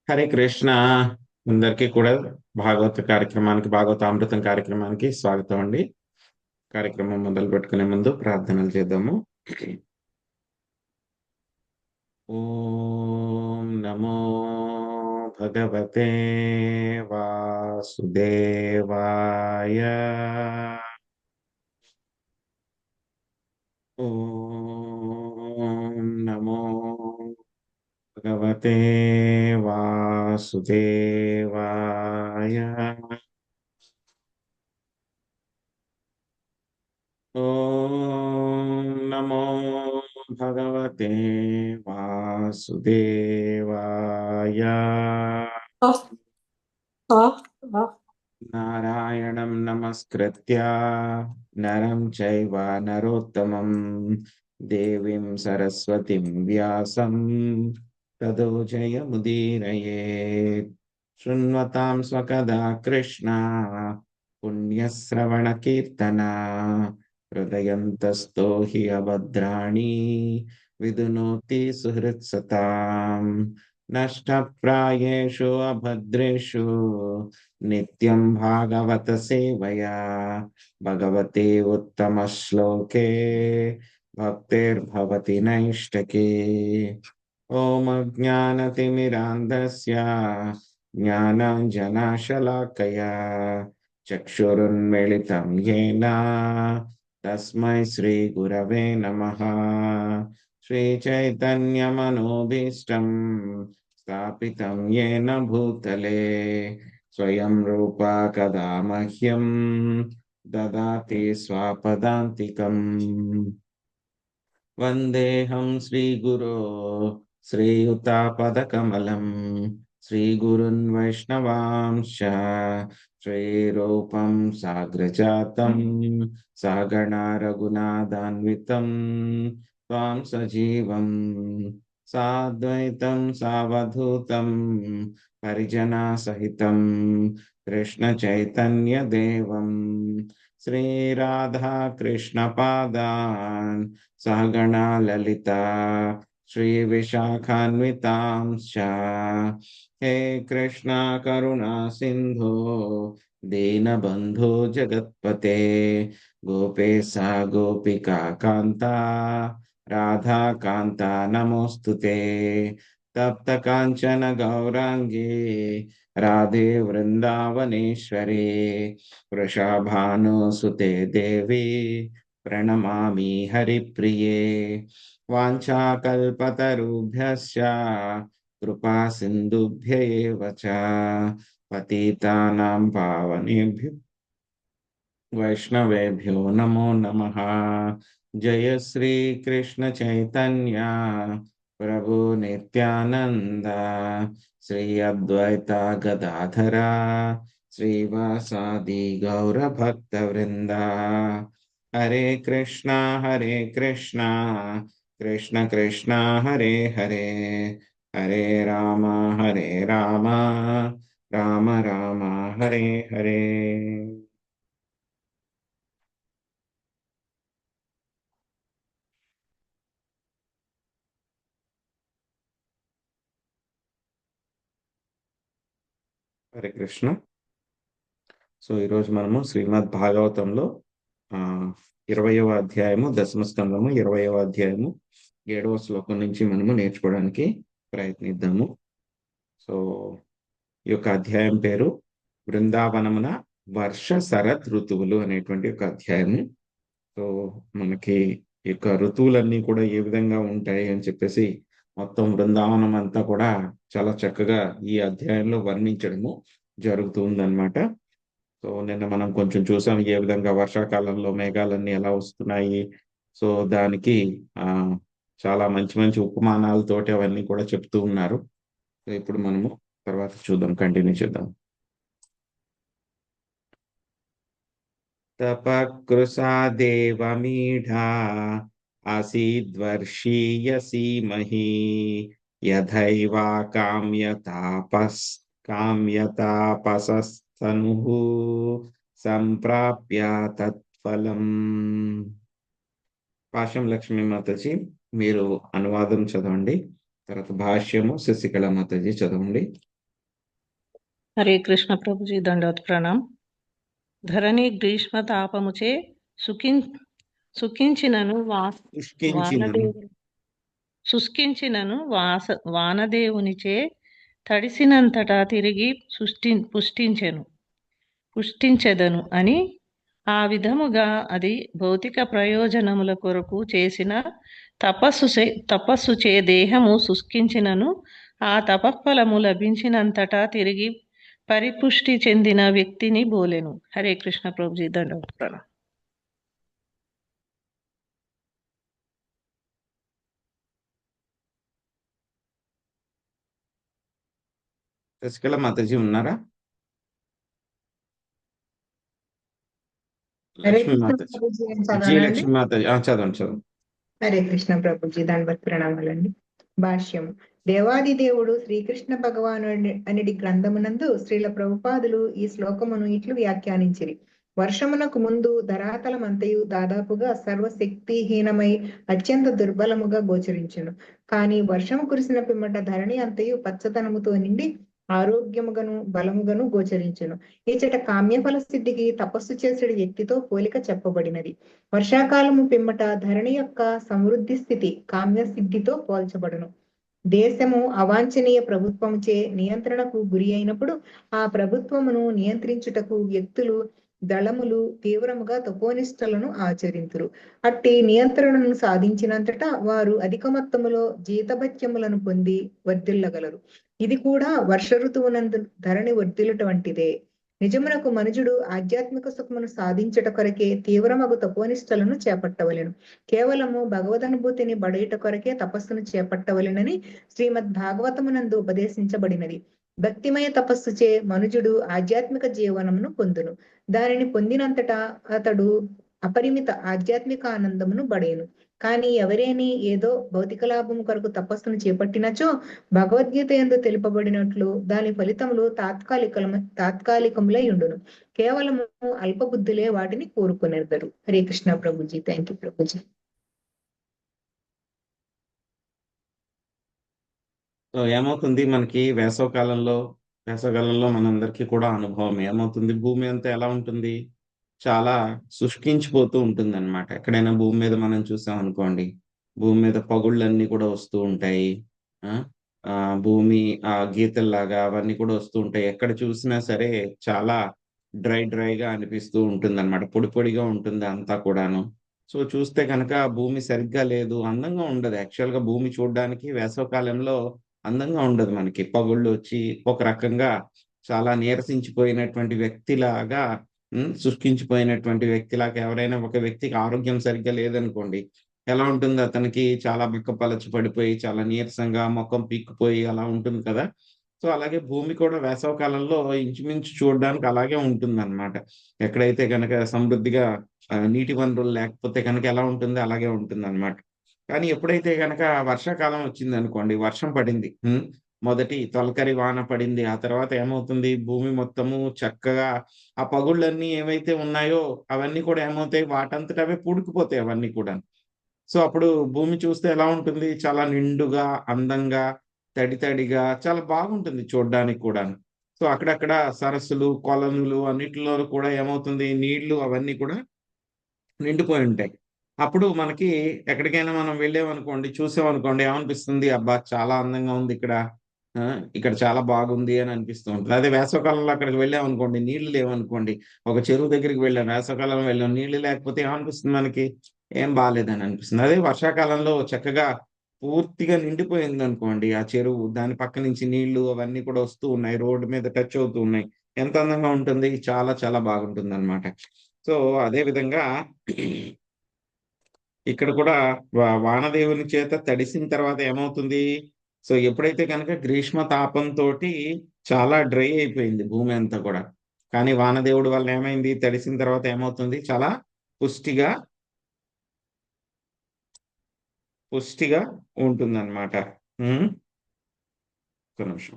హరే కృష్ణ. అందరికీ కూడా భాగవతామృతం కార్యక్రమానికి స్వాగతం అండి. కార్యక్రమం మొదలు పెట్టుకునే ముందు ప్రార్థనలు చేద్దాము. ఓం నమో భగవతే వాసుదేవాయ. ఓం నమో భగవతే వాసుదేవాయ. ఓం నమో భగవతే వాసుదేవాయ. Oh, oh, oh. నారాయణం నమస్కృత్య నరం చైవ నరోత్తమం దేవీం సరస్వతిం వ్యాసం తదో జయముదీరయేత్. శృణ్వతాం స్వకదా కృష్ణ పుణ్యశ్రవణ కీర్తన హృదయంతస్థో హి అభద్రాణి విదునోతి సుహృత్సతాం. నష్టప్రాయేషు అభద్రేషు నిత్యం భాగవత సేవయా భగవతే ఉత్తమ శ్లోకే భక్తిర్భవతి నైష్టకే. ఓం అజ్ఞానతిమిరాంధస్య జ్ఞానాంజనాశలాకయా చక్షురున్మిళితం యేన తస్మై శ్రీ గురవే నమః. శ్రీచైతన్యమనోభీష్టం స్థాపితం యేన భూతలే స్వయం రూపా కదా మహ్యం దదాతి స్వపదాంతికం. వందేహం శ్రీగురో శ్రీయుతాపదకమలం శ్రీగురున్ వైష్ణవాంశ శ్రీరూపం సాగ్రజాతం సగణా రఘునాథాన్వితం త్వాం సజీవం సాద్వైతం సావధూతం పరిజనా సహితం కృష్ణ చైతన్య దేవం శ్రీరాధా కృష్ణ పాదాన్ సహగణా లలితా శ్రీ విశాఖాన్వితాంశ. హే కృష్ణ కరుణా సింధో దీనబంధో జగత్పతే గోపేశా గోపికా కాంత రాధా కాంత నమోస్తుతే. తప్త కాంచన గౌరాంగే రాధే వృందావనేశ్వరి వృషభానుసుతే దేవి ప్రణమామి హరిప్రియే. వాంఛాకల్పతరుభ్యశ్చ కృపా సింధుభ్య ఏవ చ పతితానాం పావనేభ్యో వైష్ణవేభ్యో నమో నమః. జయ శ్రీ కృష్ణ చైతన్య ప్రభు నిత్యానంద శ్రీ అద్వైత గదాధర శ్రీవాసాది గౌర భక్త వృంద. హరే కృష్ణ కృష్ణ కృష్ణ హరే హరే హరే రామ రామ రామ హరే హరే. హరే కృష్ణ. సో ఈరోజు మనము శ్రీమద్ భాగవతంలో 20వ అధ్యాయము దశమ స్కందము 20వ అధ్యాయము 7వ శ్లోకం నుంచి మనము నేర్చుకోవడానికి ప్రయత్నిద్దాము. సో ఈ యొక్క అధ్యాయం పేరు బృందావనమున వర్ష శరత్ ఋతువులు అనేటువంటి ఒక అధ్యాయము. సో మనకి ఈ యొక్క ఋతువులన్నీ కూడా ఏ విధంగా ఉంటాయి అని చెప్పేసి మొత్తం బృందావనం అంతా కూడా చాలా చక్కగా ఈ అధ్యాయంలో వర్ణించడము జరుగుతుందన్నమాట. సో నిన్న మనం కొంచెం చూసాం ఏ విధంగా వర్షాకాలంలో మేఘాలన్నీ ఎలా వస్తున్నాయి. సో దానికి చాలా మంచి మంచి ఉపమానాలతోటి అవన్నీ కూడా చెప్తూ ఉన్నారు. సో ఇప్పుడు మనము తర్వాత చూద్దాం, కంటిన్యూ చేద్దాం. తపకృషా దేవమీఢా ఆసీద్వర్షీయసీమహి యథైవా కామ్యతాపసస్తనుః సంప్రాప్య తత్ఫలం. పాశం లక్ష్మీ మాతాజీ మీరు అనువాదం చదవండి, తర్వాత భాష్యము శశికళ మాతాజీ చదవండి. హరే కృష్ణ ప్రభుజీ దండవత్ ప్రణామ్. ధరణి గ్రీష్మ తాపముచే సుఖిం సుఖించినను పుష్కించినను. వానదేవుని శుష్కించినను వానదేవునిచే తడిసినంతటా తిరిగి పుష్టించెదను అని ఆ విధముగా అది భౌతిక ప్రయోజనముల కొరకు చేసిన తపస్సుచే దేహము శుష్కించినను ఆ తపఫలము లభించినంతటా తిరిగి పరిపుష్టి చెందిన వ్యక్తిని బోలెను. హరే కృష్ణ ప్రభుజీ దండవత్ ప్రణామ్. శశికళ మాతాజీ ఉన్నారా? హరే లక్ష్మీ కృష్ణ మాతాజీ, ప్రభుజీ అని చదవనండి. విజయలక్ష్మి మాతాజీ చదవండి చదవండి. హరే కృష్ణ ప్రభుజీ దండవత్ ప్రణామాలండి. భాష్యం. దేవాది దేవుడు శ్రీకృష్ణ భగవాను అనిడి గ్రంథమునందు శ్రీల ప్రభుపాదులు ఈ శ్లోకమును ఇట్లు వ్యాఖ్యానించిరి. వర్షమునకు ముందు ధరాతలమంతయు దాదాపుగా సర్వశక్తిహీనమై అత్యంత దుర్బలముగా గోచరించును. కాని వర్షము కురిసిన పిమ్మట ధరణి అంతయు పచ్చదనముతో నిండి ఆరోగ్యముగను బలముగను గోచరించును. ఇచ్చట కామ్యఫల సిద్ధికి తపస్సు చేసే వ్యక్తితో పోలిక చెప్పబడినది. వర్షాకాలము పిమ్మట ధరణి యొక్క సమృద్ధి స్థితి కామ్య సిద్ధితో పోల్చబడును. దేశము అవాంఛనీయ ప్రభుత్వముచే నియంత్రణకు గురి అయినప్పుడు ఆ ప్రభుత్వమును నియంత్రించుటకు వ్యక్తులు దళములు తీవ్రముగా తపోనిష్టలను ఆచరింతురు. అట్టి నియంత్రణను సాధించినంతటా వారు అధిక మొత్తములో జీతభత్యములను పొంది వర్ధిల్లగలరు. ఇది కూడా వర్ష ఋతువునందు ధరణి వర్ధిల్లుట వంటిదే. నిజమునకు మనుజుడు ఆధ్యాత్మిక సుఖమును సాధించుట కొరకే తీవ్రమగు తపోనిష్టలను చేపట్టవలెను. కేవలము భగవదనుభూతిని బడయుట కొరకే తపస్సును చేపట్టవలెనని శ్రీమద్ భాగవతమునందు ఉపదేశించబడినది. భక్తిమయ తపస్సుచే మనుజుడు ఆధ్యాత్మిక జీవనమును పొందును. దానిని పొందినంతటా అతడు అపరిమిత ఆధ్యాత్మిక ఆనందమును బడేను. కానీ ఎవరేని ఏదో భౌతిక లాభము కొరకు తపస్సును చేపట్టినచో భగవద్గీత యందు తెలుపబడినట్లు దాని ఫలితములు తాత్కాలికములై ఉండును. కేవలము అల్పబుద్ధులే వాటిని కోరుకునేద్దరు. Hare Krishna Prabhuji. Thank you Prabhuji. So ఏమవుతుంది మనకి వేసవకాలంలో మనందరికీ కూడా అనుభవం ఏమవుతుంది, భూమి అంతా ఎలా ఉంటుంది, చాలా శుష్కించిపోతూ ఉంటుంది అనమాట. ఎక్కడైనా భూమి మీద మనం చూసాం అనుకోండి, భూమి మీద పగుళ్ళన్నీ కూడా వస్తూ ఉంటాయి. ఆ ఆ, భూమి గీతల్లాగా అవన్నీ కూడా వస్తూ ఉంటాయి. ఎక్కడ చూసినా సరే చాలా డ్రైగా అనిపిస్తూ ఉంటుంది అనమాట. పొడి పొడిగా ఉంటుంది అంతా కూడాను. సో చూస్తే కనుక భూమి సరిగ్గా లేదు, అందంగా ఉండదు. యాక్చువల్ గా భూమి చూడడానికి వేసవకాలంలో అందంగా ఉండదు. మనకి పగుళ్ళు వచ్చి ఒక రకంగా చాలా నీరసించిపోయినటువంటి వ్యక్తిలాగా, శుష్కించిపోయినటువంటి వ్యక్తిలాగా, ఎవరైనా ఒక వ్యక్తికి ఆరోగ్యం సరిగ్గా లేదనుకోండి, ఎలా ఉంటుంది, అతనికి చాలా బిక్కపలచి పడిపోయి చాలా నీరసంగా మొఖం పీక్కుపోయి అలా ఉంటుంది కదా. సో అలాగే భూమి కూడా వేసవ కాలంలో ఇంచుమించు చూడడానికి అలాగే ఉంటుంది అనమాట. ఎక్కడైతే కనుక సమృద్ధిగా నీటి వనరులు లేకపోతే కనుక ఎలా ఉంటుంది, అలాగే ఉంటుంది అనమాట. కానీ ఎప్పుడైతే గనక వర్షాకాలం వచ్చింది అనుకోండి, వర్షం పడింది, మొదటి తొలకరి వాన పడింది, ఆ తర్వాత ఏమవుతుంది, భూమి మొత్తము చక్కగా ఆ పగుళ్ళన్నీ ఏవైతే ఉన్నాయో అవన్నీ కూడా ఏమవుతాయి, వాటంతట అవే పూడుకుపోతాయి అవన్నీ కూడా. సో అప్పుడు భూమి చూస్తే ఎలా ఉంటుంది, చాలా నిండుగా అందంగా తడిగా చాలా బాగుంటుంది చూడడానికి కూడా. సో అక్కడక్కడ సరస్సులు కొలనులు అన్నిటిలో కూడా ఏమవుతుంది, నీళ్లు అవన్నీ కూడా నిండిపోయి ఉంటాయి. అప్పుడు మనకి ఎక్కడికైనా మనం వెళ్ళామనుకోండి, చూసామనుకోండి, ఏమనిపిస్తుంది, అబ్బా చాలా అందంగా ఉంది ఇక్కడ, ఇక్కడ చాలా బాగుంది అని అనిపిస్తూ ఉంటుంది. అదే వేసవకాలంలో అక్కడికి వెళ్ళామనుకోండి, నీళ్లు లేవనుకోండి, ఒక చెరువు దగ్గరికి వెళ్ళాం, వేసవకాలంలో వెళ్ళాం, నీళ్లు లేకపోతే ఏమనిపిస్తుంది మనకి, ఏం బాగాలేదని అనిపిస్తుంది. అదే వర్షాకాలంలో చక్కగా పూర్తిగా నిండిపోయింది అనుకోండి ఆ చెరువు, దాని పక్క నుంచి నీళ్లు అవన్నీ కూడా వస్తూ ఉన్నాయి, రోడ్డు మీద టచ్ అవుతూ ఉన్నాయి, ఎంత అందంగా ఉంటుంది, చాలా చాలా బాగుంటుంది అనమాట. సో అదే విధంగా ఇక్కడ కూడా వానదేవుని చేత తడిసిన తర్వాత ఏమవుతుంది, సో ఎప్పుడైతే కనుక గ్రీష్మ తాపంతోటి చాలా డ్రై అయిపోయింది భూమి అంతా కూడా, కానీ వానదేవుడి వల్ల ఏమైంది, తడిసిన తర్వాత ఏమవుతుంది, చాలా పుష్టిగా పుష్టిగా ఉంటుందన్నమాట. ఒక నిమిషం.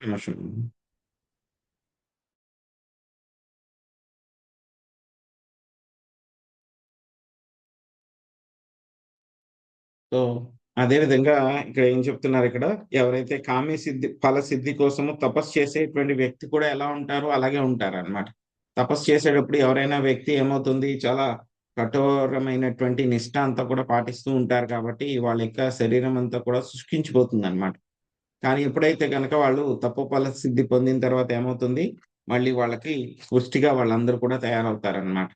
నిమిషం. సో అదే విధంగా ఇక్కడ ఏం చెప్తున్నారు, ఇక్కడ ఎవరైతే కామ్య సిద్ధి ఫల సిద్ధి కోసము తపస్సు చేసేటువంటి వ్యక్తి కూడా ఎలా ఉంటారో అలాగే ఉంటారు అన్నమాట. తపస్సు చేసేటప్పుడు ఎవరైనా వ్యక్తి ఏమవుతుంది, చాలా కఠోరమైనటువంటి నిష్ఠ అంతా కూడా పాటిస్తూ ఉంటారు కాబట్టి వాళ్ళ యొక్క శరీరం అంతా కూడా శుష్కించిపోతుంది అనమాట. కానీ ఎప్పుడైతే కనుక వాళ్ళు తపో ఫల సిద్ధి పొందిన తర్వాత ఏమవుతుంది, మళ్ళీ వాళ్ళకి పుష్టిగా వాళ్ళందరూ కూడా తయారవుతారన్నమాట.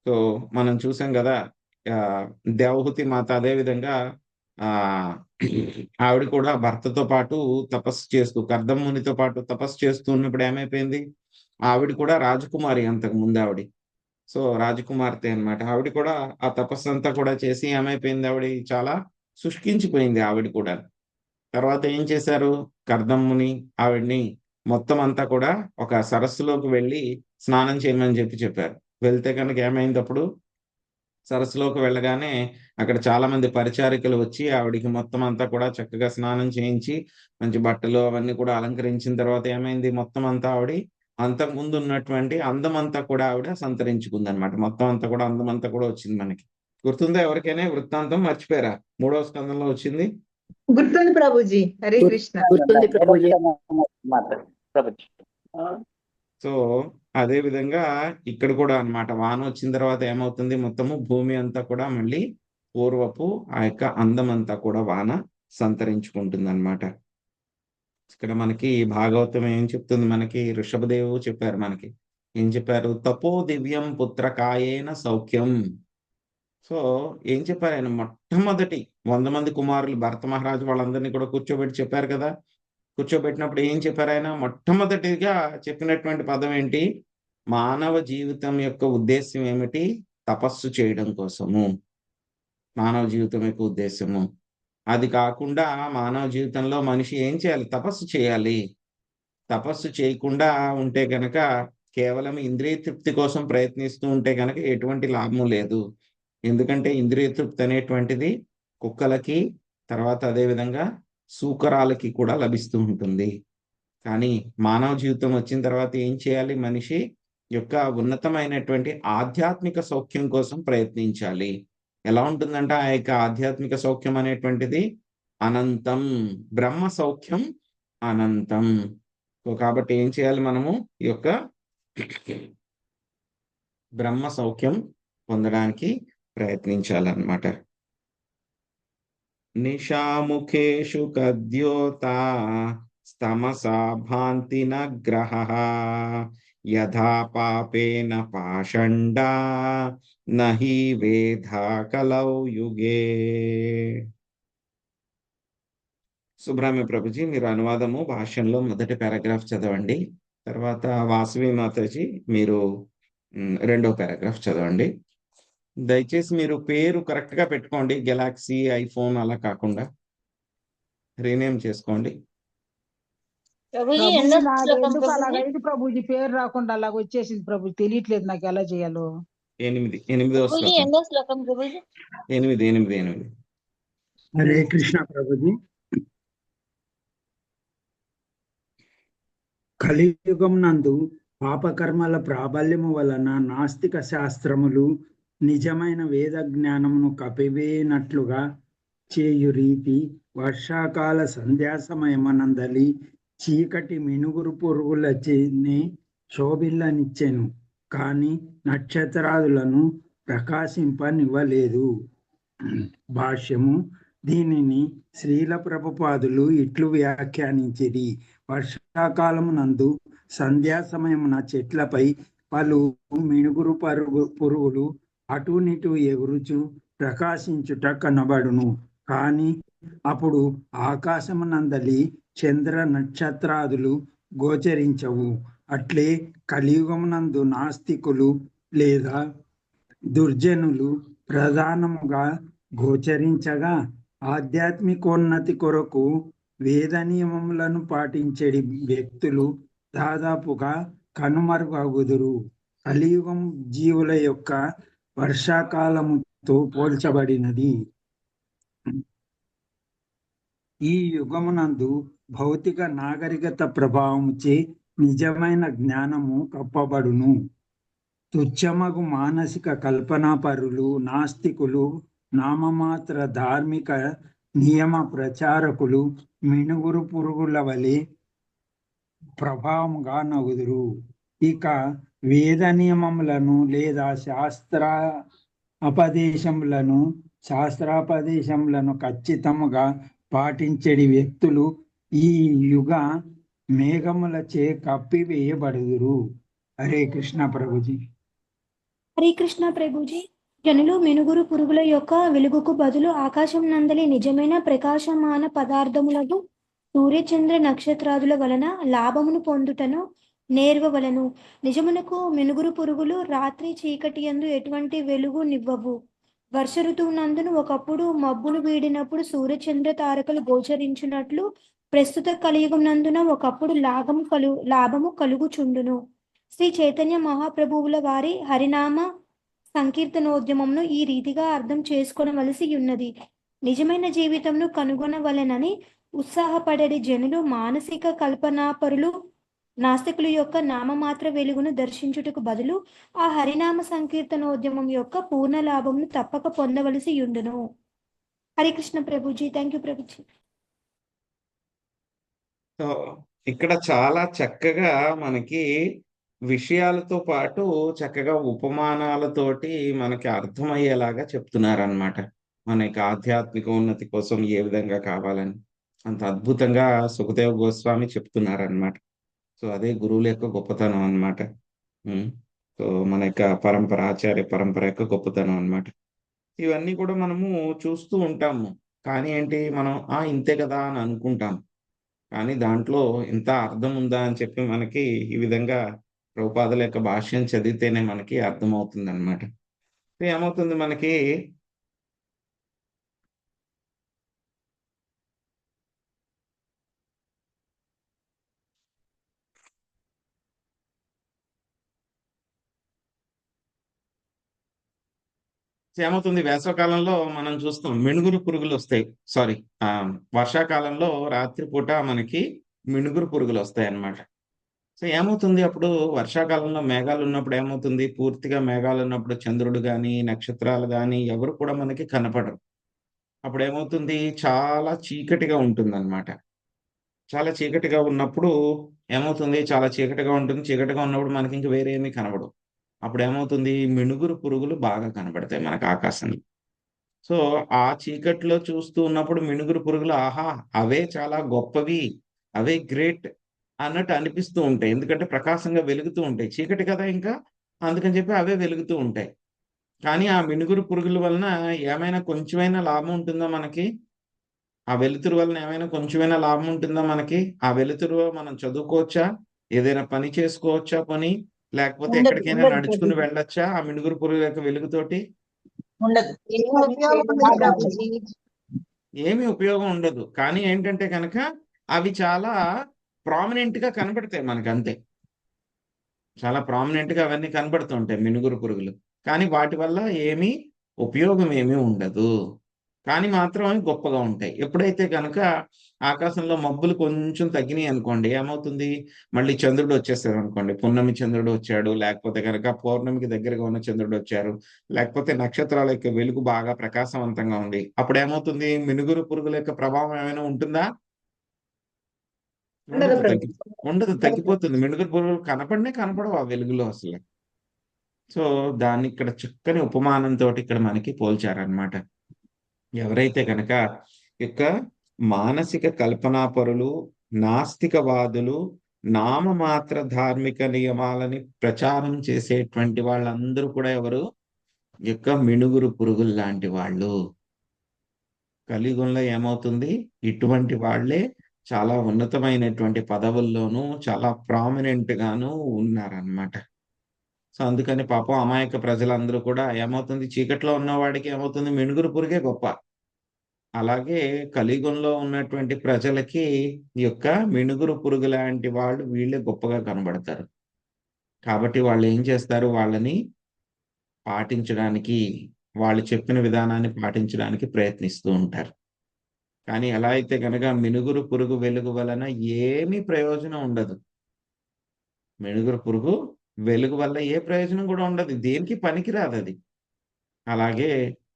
సో మనం చూసాం కదా, దేవహూతి మాత అదే విధంగా ఆ ఆవిడ కూడా భర్తతో పాటు తపస్సు చేస్తూ, కర్దమునితో పాటు తపస్సు చేస్తూ ఉన్నప్పుడు ఏమైపోయింది, ఆవిడ కూడా రాజకుమారి అంతకు ముందు ఆవిడ. సో రాజకుమార్తె అన్నమాట. ఆవిడ కూడా ఆ తపస్సు అంతా కూడా చేసి ఏమైపోయింది, ఆవిడ చాలా శుష్కించిపోయింది ఆవిడ కూడా. తర్వాత ఏం చేశారు, కర్దమ్ముని ఆవిడ్ని మొత్తం అంతా కూడా ఒక సరస్సులోకి వెళ్ళి స్నానం చేయమని చెప్పారు. వెళ్తే కనుక ఏమైంది, అప్పుడు సరస్సులోకి వెళ్ళగానే అక్కడ చాలా మంది పరిచారికలు వచ్చి ఆవిడికి మొత్తం అంతా కూడా చక్కగా స్నానం చేయించి మంచి బట్టలు అవన్నీ కూడా అలంకరించిన తర్వాత ఏమైంది, మొత్తం అంతా ఆవిడ అంతకుముందు ఉన్నటువంటి అందం అంతా కూడా ఆవిడ సంతరించుకుంది అనమాట. మొత్తం అంతా కూడా అందం అంతా కూడా వచ్చింది మనకి. గుర్తుందా ఎవరికైనా వృత్తాంతం? మర్చిపోయారా? 3వ స్కందంలో వచ్చింది. గుర్తుంది ప్రభుజీ. హరే కృష్ణ. గుర్తుంది ప్రభుజీ. సో అదే విధంగా ఇక్కడ కూడా అన్నమాట, వాన వచ్చిన తర్వాత ఏమవుతుంది, మొత్తము భూమి అంతా కూడా మళ్ళీ పూర్వపు ఆ యొక్క అందం అంతా కూడా వాన సంతరించుకుంటుంది అన్నమాట. ఇక్కడ మనకి భాగవతం ఏం చెప్తుంది, మనకి ఋషభదేవు చెప్పారు. మనకి ఏం చెప్పారు, తపో దివ్యం పుత్రకాయేన సౌఖ్యం. సో ఏం చెప్పారు ఆయన, మొట్టమొదటి 100 మంది కుమారులు భరత మహారాజు వాళ్ళందరినీ కూడా కూర్చోబెట్టి చెప్పారు కదా. కూర్చోబెట్టినప్పుడు ఏం చెప్పారు ఆయన, మొట్టమొదటిగా చెప్పినటువంటి పదం ఏంటి, మానవ జీవితం యొక్క ఉద్దేశం ఏమిటి, తపస్సు చేయడం కోసము. మానవ జీవితం యొక్క ఉద్దేశము అది కాకుండా మానవ జీవితంలో మనిషి ఏం చేయాలి, తపస్సు చేయాలి. తపస్సు చేయకుండా ఉంటే గనక, కేవలం ఇంద్రియ తృప్తి కోసం ప్రయత్నిస్తూ ఉంటే గనక ఎటువంటి లాభము లేదు. ఎందుకంటే ఇంద్రియ తృప్తి అనేటువంటిది కుక్కలకి, తర్వాత అదే విధంగా సూకరాలకి కూడా లభిస్తూ ఉంటుంది. కానీ మానవ జీవితం వచ్చిన తర్వాత ఏం చేయాలి, మనిషి యొక్క ఉన్నతమైనటువంటి ఆధ్యాత్మిక సౌఖ్యం కోసం ప్రయత్నించాలి. ఎలా ఉంటుందంటే ఆ యొక్క ఆధ్యాత్మిక సౌఖ్యం అనేటువంటిది అనంతం, బ్రహ్మ సౌఖ్యం అనంతం. సో కాబట్టి ఏం చేయాలి, మనము ఈ యొక్క బ్రహ్మ సౌఖ్యం పొందడానికి ప్రయత్నించాలన్నమాట. నిశాముఖేషు కద్యోత స్తమసా భాంతి నగ్రహ యథా పాపేన పాషండా నహి వేధా కలౌ యుగే. సుబ్రహ్మణ్య ప్రభుజీ మీరు అనువాదము భాష్యంలో మొదటి పారాగ్రాఫ్ చదవండి. తర్వాత వాసవి మాతాజీ మీరు 2వ పారాగ్రాఫ్ చదవండి. దయచేసి మీరు పేరు కరెక్ట్ గా పెట్టుకోండి, గెలాక్సీ, ఐఫోన్ అలా కాకుండా రీనేమ్ చేసుకోండి. ప్రభుజీ పేరు రాకుండా అలాగ వచ్చేసింది ప్రభు, తెలియట్లేదు నాకు ఎలా చేయాలో. 8వ శ్లోకం. 8. హరే కృష్ణ ప్రభుజీ. కలియుగం నందు పాపకర్మల ప్రాబల్యము వలన నాస్తిక శాస్త్రములు నిజమైన వేద జ్ఞానమును కపివేనట్లుగా చేయు రీతి వర్షాకాల సంధ్యా సమయమనందలి చీకటి మినుగురు పురుగులనే శోభిల్లనిచ్చెను, కాని నక్షత్రాదులను ప్రకాశింపనివ్వలేదు. భాష్యము. దీనిని శ్రీల ప్రభుపాదులు ఇట్లు వ్యాఖ్యానించిరి. వర్షాకాలము నందు సంధ్యా సమయమున చెట్లపై పలు మినుగురు పురుగులు అటునిటు ఎగురుచు ప్రకాశించుట కనబడును, కాని అప్పుడు ఆకాశమునందలి చంద్ర నక్షత్రాదులు గోచరించవు. అట్లే కలియుగమునందు నాస్తికులు లేదా దుర్జనులు ప్రధానముగా గోచరించగా, ఆధ్యాత్మికోన్నతి కొరకు వేద నియమములను పాటించేడి వ్యక్తులు దాదాపుగా కనుమరుగగుదురు. కలియుగం జీవుల యొక్క వర్షాకాలముతో పోల్చబడినది. ఈ యుగమునందు భౌతిక నాగరికత ప్రభావముచే నిజమైన జ్ఞానము కప్పబడును. తుచ్చమగు మానసిక కల్పనాపరులు, నాస్తికులు, నామమాత్ర ధార్మిక నియమ ప్రచారకులు మినుగురు పురుగుల వలె ప్రభావముగా నగుదురు. ఇక వేద నియమములను లేదా శాస్త్రాపదేశములను ఖచ్చితముగా పాటించడి వ్యక్తులు ఈ యుగ మేఘములచే కప్పివేయబడుదురు. హరే కృష్ణ ప్రభుజీ. హరే కృష్ణ ప్రభుజీ. జనులు మినుగురు పురుగుల యొక్క వెలుగుకు బదులు ఆకాశం నందలి నిజమైన ప్రకాశమాన పదార్థములకు సూర్యచంద్ర నక్షత్రాదుల వలన లాభమును పొందుటను నేర్వవలను. నిజమునకు మినుగురు పురుగులు రాత్రి చీకటి యందు ఎటువంటి వెలుగు నివ్వవు. వర్ష ఋతువునందును ఒకప్పుడు మబ్బులు వీడినప్పుడు సూర్యచంద్ర తారకలు గోచరించినట్లు ప్రస్తుత కలియుగం నందున ఒకప్పుడు లాభము కలుగుచుండును. శ్రీ చైతన్య మహాప్రభువుల వారి హరినామ సంకీర్తనోద్యమమును ఈ రీతిగా అర్థం చేసుకొనవలసి ఉన్నది. నిజమైన జీవితంను కనుగొనవలెనని ఉత్సాహపడేది జనులు మానసిక కల్పనాపరులు, నాస్తికుల యొక్క నామమాత్ర వెలుగును దర్శించుటకు బదులు ఆ హరినామ సంకీర్తనోద్యమం యొక్క పూర్ణ లాభమును తప్పక పొందవలసి ఉండును. Hare Krishna Prabhuji. Thank you Prabhuji. So ఇక్కడ చాలా చక్కగా మనకి విషయాలతో పాటు చక్కగా ఉపమానాలతోటి మనకి అర్థమయ్యేలాగా చెప్తున్నారనమాట. మనకి ఆధ్యాత్మిక ఉన్నతి కోసం ఏ విధంగా కావాలని అంత అద్భుతంగా సుఖదేవ్ గోస్వామి చెప్తున్నారనమాట. సో అదే గురువుల యొక్క గొప్పతనం అనమాట. సో మన యొక్క పరంపర, ఆచార్య పరంపర యొక్క గొప్పతనం అనమాట. ఇవన్నీ కూడా మనము చూస్తూ ఉంటాము. కానీ ఏంటి, మనం ఇంతే కదా అని అనుకుంటాం. కానీ దాంట్లో ఇంత అర్థం ఉందా అని చెప్పి మనకి ఈ విధంగా ప్రభుపాదుల యొక్క భాష్యం చదివితేనే మనకి అర్థమవుతుంది అనమాట. ఏమవుతుంది మనకి, ఏమవుతుంది, వేసవకాలంలో మనం చూస్తాం మినుగురు పురుగులు వస్తాయి. వర్షాకాలంలో రాత్రిపూట మనకి మినుగురు పురుగులు వస్తాయి అన్నమాట. సో ఏమవుతుంది, అప్పుడు వర్షాకాలంలో మేఘాలు ఉన్నప్పుడు ఏమవుతుంది, పూర్తిగా మేఘాలు ఉన్నప్పుడు చంద్రుడు కానీ నక్షత్రాలు కానీ ఎవరు కూడా మనకి కనపడరు. అప్పుడు ఏమవుతుంది, చాలా చీకటిగా ఉంటుంది అనమాట. చాలా చీకటిగా ఉన్నప్పుడు ఏమవుతుంది, చాలా చీకటిగా ఉంటుంది. చీకటిగా ఉన్నప్పుడు మనకి ఇంక వేరే ఏమీ కనబడవు. అప్పుడు ఏమవుతుంది, మినుగురు పురుగులు బాగా కనబడతాయి మనకు ఆకాశంలో. సో ఆ చీకట్లో చూస్తూ ఉన్నప్పుడు మినుగురు పురుగులు ఆహా అవే చాలా గొప్పవి, అవే గ్రేట్ అన్నట్టు అనిపిస్తూ ఉంటాయి. ఎందుకంటే ప్రకాశంగా వెలుగుతూ ఉంటాయి, చీకటి కదా ఇంకా, అందుకని చెప్పి అవే వెలుగుతూ ఉంటాయి. కానీ ఆ మినుగురు పురుగుల వలన ఏమైనా కొంచెమైనా లాభం ఉంటుందా మనకి? ఆ వెలుతురు వలన ఏమైనా కొంచెమైనా లాభం ఉంటుందా మనకి? ఆ వెలుతురు మనం చదువుకోవచ్చా, ఏదైనా పని చేసుకోవచ్చా, పని లేకపోతే ఎక్కడికైనా నడుచుకుని వెళ్ళొచ్చా ఆ మినుగురు పురుగు యొక్క వెలుగుతోటి? ఏమీ ఉపయోగం ఉండదు. కానీ ఏంటంటే కనుక అవి చాలా ప్రామినెంట్ గా కనబడతాయి మనకు, అంతే. చాలా ప్రామినెంట్ గా అవన్నీ కనబడుతూ ఉంటాయి మినుగురు పురుగులు. కానీ వాటి వల్ల ఏమీ ఉపయోగం ఏమీ ఉండదు. కానీ మాత్రం గొప్పగా ఉంటాయి. ఎప్పుడైతే కనుక ఆకాశంలో మబ్బులు కొంచెం తగ్గినాయి అనుకోండి, ఏమవుతుంది, మళ్ళీ చంద్రుడు వచ్చేస్తారు అనుకోండి. పున్నమి చంద్రుడు వచ్చాడు, లేకపోతే కనుక పౌర్ణమికి దగ్గరగా ఉన్న చంద్రుడు వచ్చారు, లేకపోతే నక్షత్రాల యొక్క వెలుగు బాగా ప్రకాశవంతంగా ఉంది. అప్పుడు ఏమవుతుంది, మినుగురు పురుగుల యొక్క ప్రభావం ఏమైనా ఉంటుందా? ఉండదు, తగ్గిపోతుంది. మినుగురు పురుగులు కనపడవు ఆ వెలుగులో అసలు. సో దాన్ని ఇక్కడ చక్కని ఉపమానంతో ఇక్కడ మనకి పోల్చారనమాట. ఎవరైతే కనుక యొక్క మానసిక కల్పనాపరులు, నాస్తికవాదులు, నామమాత్ర ధార్మిక నియమాలని ప్రచారం చేసేటువంటి వాళ్ళందరూ కూడా ఎవరు, యొక్క మినుగురు పురుగులు లాంటి వాళ్ళు. కలియుగంలో ఏమవుతుంది, ఇటువంటి వాళ్ళే చాలా ఉన్నతమైనటువంటి పదవుల్లోనూ చాలా ప్రామినెంట్ గాను ఉన్నారనమాట. సో అందుకని పాపం అమాయక ప్రజలందరూ కూడా ఏమవుతుంది, చీకట్లో ఉన్నవాడికి ఏమవుతుంది, మినుగురు పురుగే గొప్ప. అలాగే కలియుగంలో ఉన్నటువంటి ప్రజలకి ఈ యొక్క మినుగురు పురుగు లాంటి వాళ్ళు వీళ్ళే గొప్పగా కనబడతారు. కాబట్టి వాళ్ళు ఏం చేస్తారు, వాళ్ళని పాటించడానికి, వాళ్ళు చెప్పిన విధానాన్ని పాటించడానికి ప్రయత్నిస్తూ ఉంటారు. కానీ ఎలా అయితే కనుక మినుగురు పురుగు వెలుగు వలన ఏమీ ప్రయోజనం ఉండదు. మినుగురు పురుగు వెలుగు వల్ల ఏ ప్రయోజనం కూడా ఉండదు, దేనికి పనికిరాదు అది. అలాగే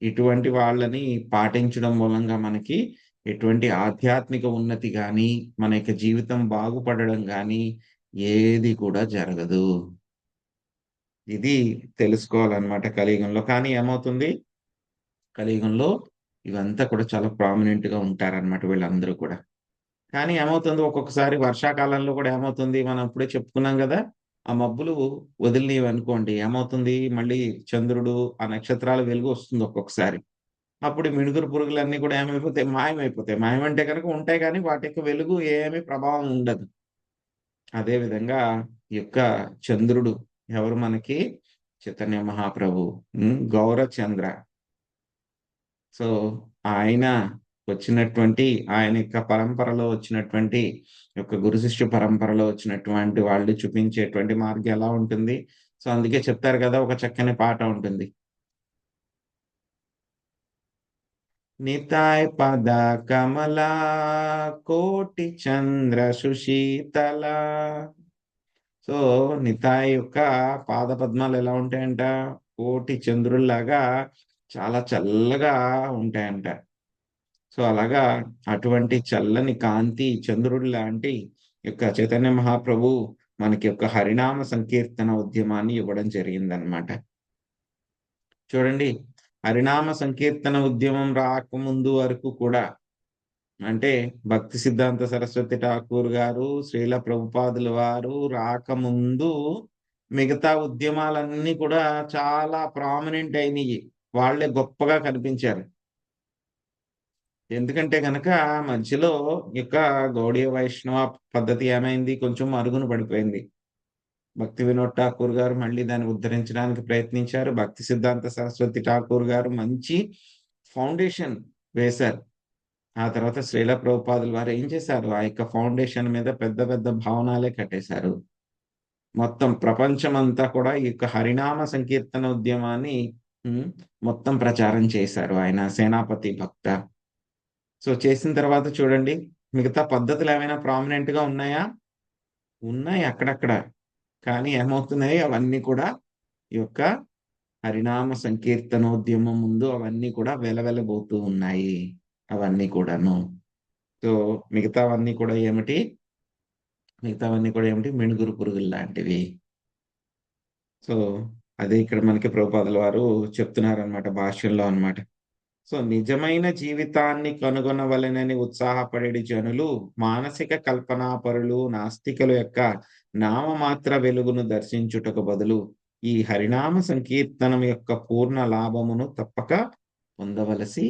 ఇటువంటి వాళ్ళని పాటించడం మూలంగా మనకి ఎటువంటి ఆధ్యాత్మిక ఉన్నతి కానీ, మన యొక్క జీవితం బాగుపడడం కానీ ఏది కూడా జరగదు. ఇది తెలుసుకోవాలన్నమాట కలియుగంలో. కానీ ఏమవుతుంది, కలియుగంలో ఇవంతా కూడా చాలా ప్రామినెంట్ గా ఉంటారన్నమాట వీళ్ళందరూ కూడా. కానీ ఏమవుతుంది, ఒక్కొక్కసారి వర్షాకాలంలో కూడా ఏమవుతుంది, మనం ఇప్పుడే చెప్పుకున్నాం కదా, ఆ మబ్బులు వదిలినవి అనుకోండి, ఏమవుతుంది, మళ్ళీ చంద్రుడు ఆ నక్షత్రాల వెలుగు వస్తుంది ఒక్కొక్కసారి. అప్పుడు ఈ మిణుగురు పురుగులన్నీ కూడా ఏమైపోతాయి, మాయమైపోతాయి. మాయమంటే కనుక ఉంటాయి కానీ వాటి యొక్క వెలుగు ఏమీ ప్రభావం ఉండదు. అదే విధంగా ఈ యొక్క చంద్రుడు ఎవరు మనకి, చైతన్య మహాప్రభు, గౌరచంద్ర. సో ఆయన వచ్చినటువంటి, ఆయన యొక్క పరంపరలో వచ్చినటువంటి, యొక్క గురు శిష్య పరంపరలో వచ్చినటువంటి వాళ్ళు చూపించేటువంటి మార్గం ఎలా ఉంటుంది. సో అందుకే చెప్తారు కదా, ఒక చక్కని పాట ఉంటుంది, నితాయ్ పద కమలా కోటి చంద్ర సుశీతల. సో నితాయ్ యొక్క పాద పద్మాలు ఎలా ఉంటాయంట, కోటి చంద్రుల్లాగా చాలా చల్లగా ఉంటాయంట. సో అలాగా అటువంటి చల్లని కాంతి చంద్రుడి లాంటి యొక్క చైతన్య మహాప్రభు మనకి యొక్క హరినామ సంకీర్తన ఉద్యమాన్ని ఇవ్వడం జరిగిందనమాట. చూడండి, హరినామ సంకీర్తన ఉద్యమం రాకముందు వరకు కూడా, అంటే భక్తి సిద్ధాంత సరస్వతి ఠాకూర్ గారు, శ్రీల ప్రభుపాదుల వారు రాకముందు మిగతా ఉద్యమాలన్నీ కూడా చాలా ప్రామినెంట్ అయినవి, వాళ్ళే గొప్పగా కనిపించారు. ఎందుకంటే గనక మధ్యలో యొక్క గౌడీయ వైష్ణవ పద్ధతి ఏమైంది, కొంచెం మరుగున పడిపోయింది. భక్తి వినోద్ ఠాకూర్ గారు మళ్ళీ దాన్ని ఉద్ధరించడానికి ప్రయత్నించారు. భక్తి సిద్ధాంత సరస్వతి ఠాకూర్ గారు మంచి ఫౌండేషన్ వేశారు. ఆ తర్వాత శ్రీల ప్రభుపాదుల వారు ఏం చేశారు, ఆ యొక్క ఫౌండేషన్ మీద పెద్ద పెద్ద భవనాలే కట్టేశారు. మొత్తం ప్రపంచం అంతా కూడా ఈ యొక్క హరినామ సంకీర్తన ఉద్యమాన్ని మొత్తం ప్రచారం చేశారు ఆయన, సేనాపతి భక్త. సో చేసిన తర్వాత చూడండి, మిగతా పద్ధతులు ఏమైనా ప్రామినెంట్ గా ఉన్నాయా, ఉన్నాయి అక్కడక్కడ. కానీ ఏమవుతున్నాయి, అవన్నీ కూడా ఈ యొక్క హరినామ సంకీర్తనోద్యమం ముందు అవన్నీ కూడా వెలవెలబోతూ ఉన్నాయి, అవన్నీ కూడాను. సో మిగతావన్నీ కూడా ఏమిటి, మిణుగురు పురుగులు లాంటివి. సో అదే ఇక్కడ మనకి ప్రభుపాదుల వారు చెప్తున్నారనమాట భాష్యంలో అన్నమాట. సో నిజమైన జీవితాన్ని కనుగొనవలెనని ఉత్సాహపడే జనులు మానసిక కల్పనాపరులు, నాస్తికుల యొక్క నామమాత్ర వెలుగును దర్శించుటకు బదులు ఈ హరినామ సంకీర్తనం యొక్క పూర్ణ లాభమును తప్పక పొందవలసి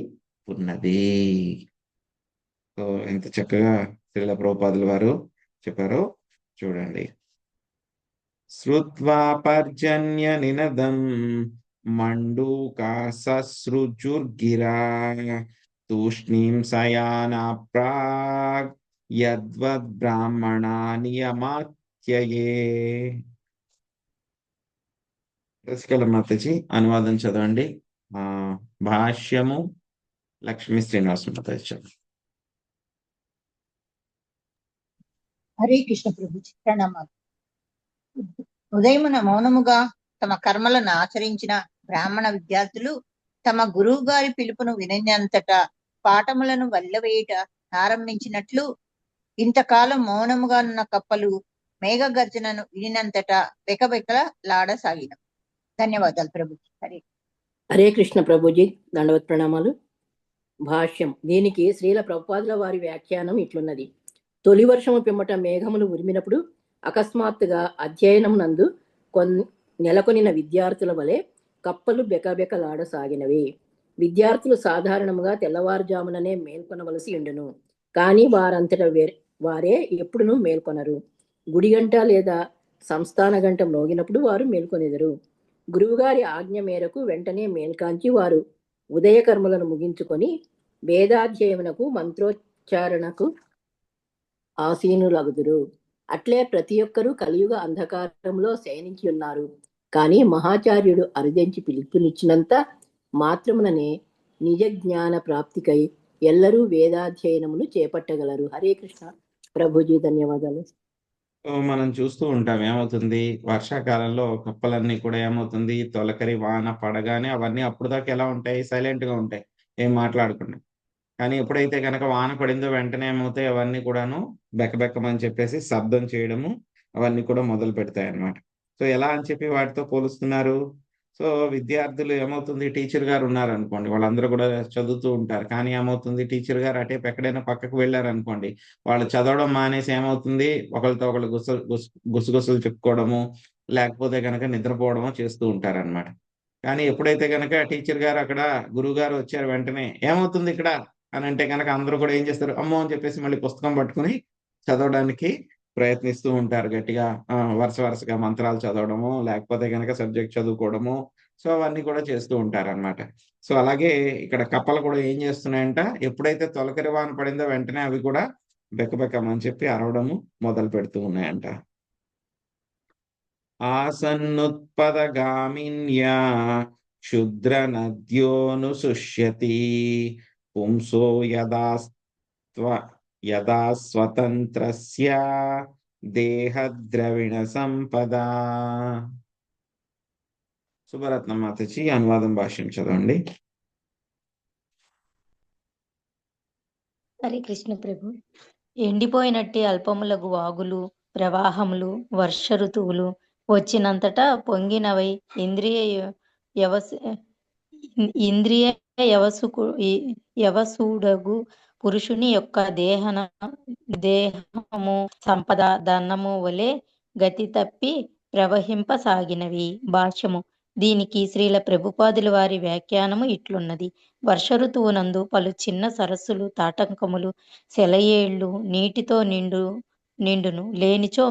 ఉన్నది. సో ఎంత చక్కగా శ్రీల ప్రభుపాదుల వారు చెప్పారో చూడండి. శ్రుత్వా పర్జన్య నినదం మండూకా ససృజుర్గిరా తూష్ణీం సయానా ప్రాగ్ యద్వద్ బ్రాహ్మణా నియమాత్యయే. రసికల మాతాజీ అనువాదం చదవండి. భాష్యము లక్ష్మీ శ్రీనివాస మాతాజీ చదవండి. హరే కృష్ణ ప్రభుజీ, ప్రణామాలు. ఉదయమున మౌనముగా తమ కర్మలను ఆచరించిన బ్రాహ్మణ విద్యార్థులు తమ గురువు గారి పిలుపును వినంతట పాఠములను వల్లవేయట ఆరంభించినట్లు ఇంతకాలం మౌనముగా ఉన్న కప్పలు మేఘ గర్జనను వినినంతట బెకబెకలాడసాగిన. ధన్యవాదాలు ప్రభుజీ. హరే కృష్ణ ప్రభుజీ, దండవత్ ప్రణామాలు. భాష్యం. దీనికి శ్రీల ప్రభుపాదుల వారి వ్యాఖ్యానం ఇట్లున్నది. తొలి వర్షము పిమ్మట మేఘములు ఉరిమినప్పుడు అకస్మాత్తుగా అధ్యయనం నందు నెలకొనిన విద్యార్థుల వలె కప్పలు బెకబెకలాడసాగినవి. విద్యార్థులు సాధారణముగా తెల్లవారుజాముననే మేల్కొనవలసి ఉండును, కానీ వారంతట వారే ఎప్పుడునూ మేల్కొనరు. గుడి గంట లేదా సంస్థాన గంట మ్రోగినప్పుడు వారు మేల్కొనెదరు. గురువుగారి ఆజ్ఞ మేరకు వెంటనే మేల్కాంచి వారు ఉదయ కర్మలను ముగించుకొని వేదాధ్యయమునకు మంత్రోచ్చారణకు ఆసీనులగుదురు. అట్లే ప్రతి ఒక్కరూ కలియుగ అంధకారంలో శయనించి ఉన్నారు. కానీ మహాచార్యుడు అరుదెంచి పిలుపునిచ్చినంత మాత్రముననే నిజ జ్ఞాన ప్రాప్తికై ఎల్లరూ వేదాధ్యయనమును చేపట్టగలరు. హరే కృష్ణ ప్రభుజీ, ధన్యవాదాలు. సో మనం చూస్తూ ఉంటాం ఏమవుతుంది, వర్షాకాలంలో కప్పలన్నీ కూడా ఏమవుతుంది, తొలకరి వాన పడగానే అవన్నీ అప్పుడు దాకా ఎలా ఉంటాయి, సైలెంట్ గా ఉంటాయి, ఏం మాట్లాడకుండా. కానీ ఎప్పుడైతే కనుక వాన పడిందో వెంటనే ఏమవుతాయి, అవన్నీ కూడాను బెక్కబెక్కమని చెప్పేసి శబ్దం చేయడము అవన్నీ కూడా మొదలు పెడతాయి అన్నమాట. సో ఎలా అని చెప్పి వాటితో పోలుస్తున్నారు. సో విద్యార్థులు ఏమవుతుంది, టీచర్ గారు ఉన్నారు అనుకోండి, వాళ్ళందరూ కూడా చదువుతూ ఉంటారు. కానీ ఏమవుతుంది, టీచర్ గారు అటేపు ఎక్కడైనా పక్కకు వెళ్ళారు అనుకోండి, వాళ్ళు చదవడం మానేసి ఏమవుతుంది, ఒకరితో ఒకళ్ళు గుసగుసలు చెప్పుకోవడము, లేకపోతే కనుక నిద్రపోవడము చేస్తూ ఉంటారన్నమాట. కానీ ఎప్పుడైతే కనుక టీచర్ గారు అక్కడ, గురువు గారు వచ్చారు వెంటనే ఏమవుతుంది ఇక్కడ అని అంటే కనుక అందరూ కూడా ఏం చేస్తారు, అమ్మో అని చెప్పేసి మళ్ళీ పుస్తకం పట్టుకుని చదవడానికి ప్రయత్నిస్తూ ఉంటారు గట్టిగా. వరుసగా మంత్రాలు చదవడము, లేకపోతే కనుక సబ్జెక్ట్ చదువుకోవడము. సో అవన్నీ కూడా చేస్తూ ఉంటారన్నమాట. సో అలాగే ఇక్కడ కప్పలు కూడా ఏం చేస్తున్నాయంట, ఎప్పుడైతే తొలకరి వాన పడిందో వెంటనే అవి కూడా బెక్కబెక్కమని చెప్పి అరవడము మొదలు పెడుతూ ఉన్నాయంట. ఆసన్నుత్పదగామిన్యా క్షుద్ర నద్యోనుశుష్యతి పుంసో యదా స్వతంత్రస్య దేహద్రవిణ సంపద. సుభరత్న మాతజీ అనువాదం భాష్యం చదవండి. హరే కృష్ణ ప్రభు. ఎండిపోయినట్టి అల్పములగు వాగులు, ప్రవాహములు, వర్ష ఋతువులు వచ్చినంతటా పొంగినవై ఇంద్రియ యవసుడగు పురుషుని యొక్క దేహము సంపద ధనము వలె గతి తప్పి ప్రవహింపసాగినవి. భాష్యము. దీనికి శ్రీల ప్రభుపాదుల వారి వ్యాఖ్యానము ఇట్లున్నది. వర్ష ఋతువునందు పలు చిన్న సరస్సులు, తాటంకములు, సెలయేళ్లు నీటితో నిండును. లేనిచో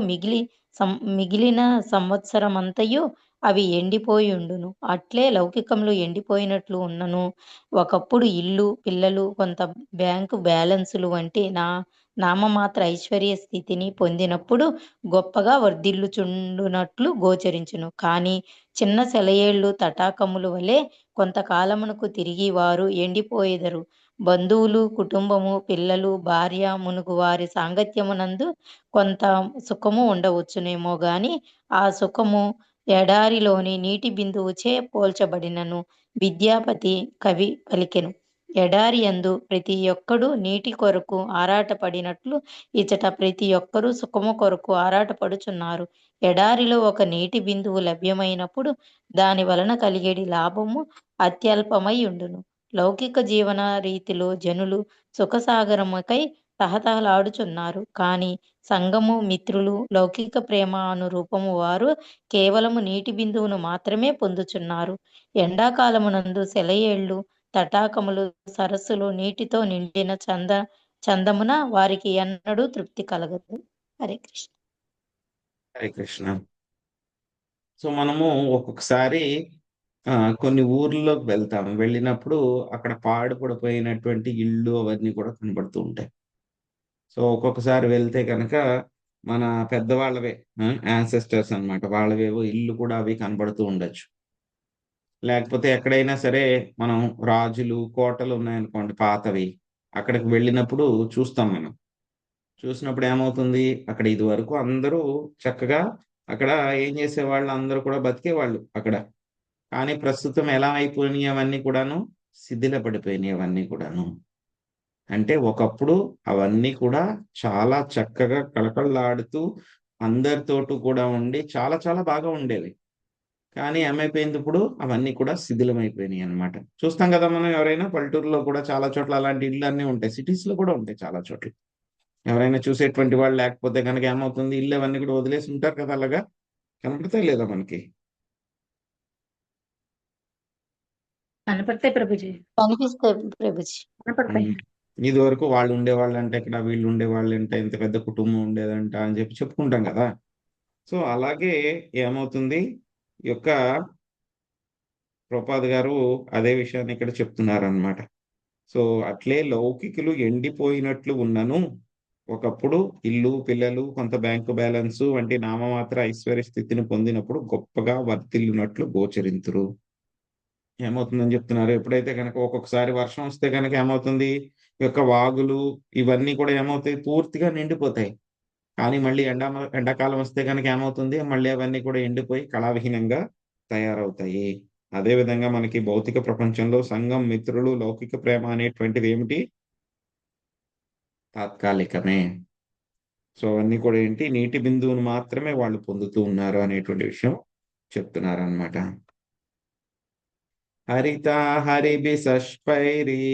మిగిలిన సంవత్సరమంతయు అవి ఎండిపోయి ఉండును. అట్లే లౌకికంలో ఎండిపోయినట్లు ఉన్నను. ఒకప్పుడు ఇల్లు, పిల్లలు, కొంత బ్యాంకు బ్యాలెన్సులు వంటి నామమాత్ర ఐశ్వర్య స్థితిని పొందినప్పుడు గొప్పగా వర్ధిల్లుచుండునట్లు గోచరించును. కానీ చిన్న సెలయేళ్లు, తటాకములు వలె కొంతకాలమునకు తిరిగి వారు ఎండిపోయెదరు. బంధువులు, కుటుంబము, పిల్లలు, భార్య మునుగు వారి సాంగత్యమునందు కొంత సుఖము ఉండవచ్చునేమో గాని ఆ సుఖము ఎడారిలోని నీటి బిందువుచే పోల్చబడినను. విద్యాపతి కవి పలికెను, ఎడారి యందు ప్రతి ఒక్కడు నీటి కొరకు ఆరాటపడినట్లు ఇచట ప్రతి ఒక్కరూ సుఖము కొరకు ఆరాటపడుచున్నారు. ఎడారిలో ఒక నీటి బిందువు లభ్యమైనప్పుడు దాని వలన కలిగేడి లాభము అత్యల్పమై ఉండును. లౌకిక జీవన రీతిలో జనులు సుఖసాగరముకై తహతహలాడుచున్నారు. కానీ సంఘము, మిత్రులు, లౌకిక ప్రేమ అను రూపము వారు కేవలము నీటి బిందువును మాత్రమే పొందుచున్నారు. ఎండాకాలమునందు సెలయేళ్లు, తటాకములు, సరస్సులు నీటితో నిండిన చందమున వారికి ఎన్నడూ తృప్తి కలగదు. హరే కృష్ణ. హరే కృష్ణ. సో మనము ఒక్కొక్కసారి కొన్ని ఊర్లోకి వెళ్తాం. వెళ్ళినప్పుడు అక్కడ పాడుపడిపోయినటువంటి ఇళ్ళు అవన్నీ కూడా కనబడుతూ ఉంటాయి. సో ఒక్కొక్కసారి వెళ్తే కనుక మన పెద్దవాళ్ళవే యాన్సెస్టర్స్ అన్నమాట, వాళ్ళవేవో ఇల్లు కూడా అవి కనబడుతూ ఉండొచ్చు. లేకపోతే ఎక్కడైనా సరే మనం రాజులు, కోటలు ఉన్నాయనుకోండి పాతవి, అక్కడికి వెళ్ళినప్పుడు చూస్తాం. మనం చూసినప్పుడు ఏమవుతుంది, అక్కడ ఇది వరకు అందరూ చక్కగా అక్కడ ఏం చేసేవాళ్ళు, అందరూ కూడా బతికేవాళ్ళు అక్కడ. కానీ ప్రస్తుతం ఎలా అయిపోయినాయి అవన్నీ కూడాను, శిథిల పడిపోయినాయి అవన్నీ కూడాను. అంటే ఒకప్పుడు అవన్నీ కూడా చాలా చక్కగా కళకళలాడుతూ అందరితోటూ కూడా ఉండి చాలా చాలా బాగా ఉండేవి. కానీ ఏమైపోయింది, ఇప్పుడు అవన్నీ కూడా శిథిలమైపోయినాయి అన్నమాట. చూస్తాం కదా మనం, ఎవరైనా పల్లెటూరులో కూడా చాలా చోట్ల అలాంటి ఇళ్ళు అన్నీ ఉంటాయి. సిటీస్ లో కూడా ఉంటాయి చాలా చోట్ల. ఎవరైనా చూసేటువంటి వాళ్ళు లేకపోతే కనుక ఏమవుతుంది, ఇల్లు అవన్నీ కూడా వదిలేసి ఉంటారు కదా, అలాగా కనపడతాయి లేదా మనకి? కనపడతాయి ప్రభుజీ. కనిపిస్తాయి ప్రభుజీ. కనపడతాయి. ఇది వరకు వాళ్ళు ఉండేవాళ్ళు అంటే ఇక్కడ, వీళ్ళు ఉండేవాళ్ళు అంటే ఇంత పెద్ద కుటుంబం ఉండేదంట అని చెప్పి చెప్పుకుంటాం కదా. సో అలాగే ఏమవుతుంది, ఈ యొక్క ప్రభుపాద గారు అదే విషయాన్ని ఇక్కడ చెప్తున్నారు అన్నమాట. సో అట్లే లౌకికులు ఎండిపోయినట్లు ఉన్నను, ఒకప్పుడు ఇల్లు, పిల్లలు, కొంత బ్యాంకు బ్యాలెన్స్ వంటి నామమాత్ర ఐశ్వర్య స్థితిని పొందినప్పుడు గొప్పగా వర్తిల్లునట్లు గోచరింతురు. ఏమవుతుందని చెప్తున్నారు. ఎప్పుడైతే కనుక ఒక్కొక్కసారి వర్షం వస్తే కనుక ఏమవుతుంది, ఈ యొక్క వాగులు ఇవన్నీ కూడా ఏమవుతాయి, పూర్తిగా నిండిపోతాయి. కానీ మళ్ళీ ఎండాకాలం వస్తే కనుక ఏమవుతుంది, మళ్ళీ అవన్నీ కూడా ఎండిపోయి కళావిహీనంగా తయారవుతాయి. అదే విధంగా మనకి భౌతిక ప్రపంచంలో సంఘం, మిత్రులు, లౌకిక ప్రేమ అనేటువంటిది ఏమిటి, తాత్కాలికమే. సో అవన్నీ కూడా ఏంటి, నీటి బిందువును మాత్రమే వాళ్ళు పొందుతూ ఉన్నారు అనేటువంటి విషయం చెప్తున్నారు అన్నమాట. హరిత హరిభిషష్పైరీ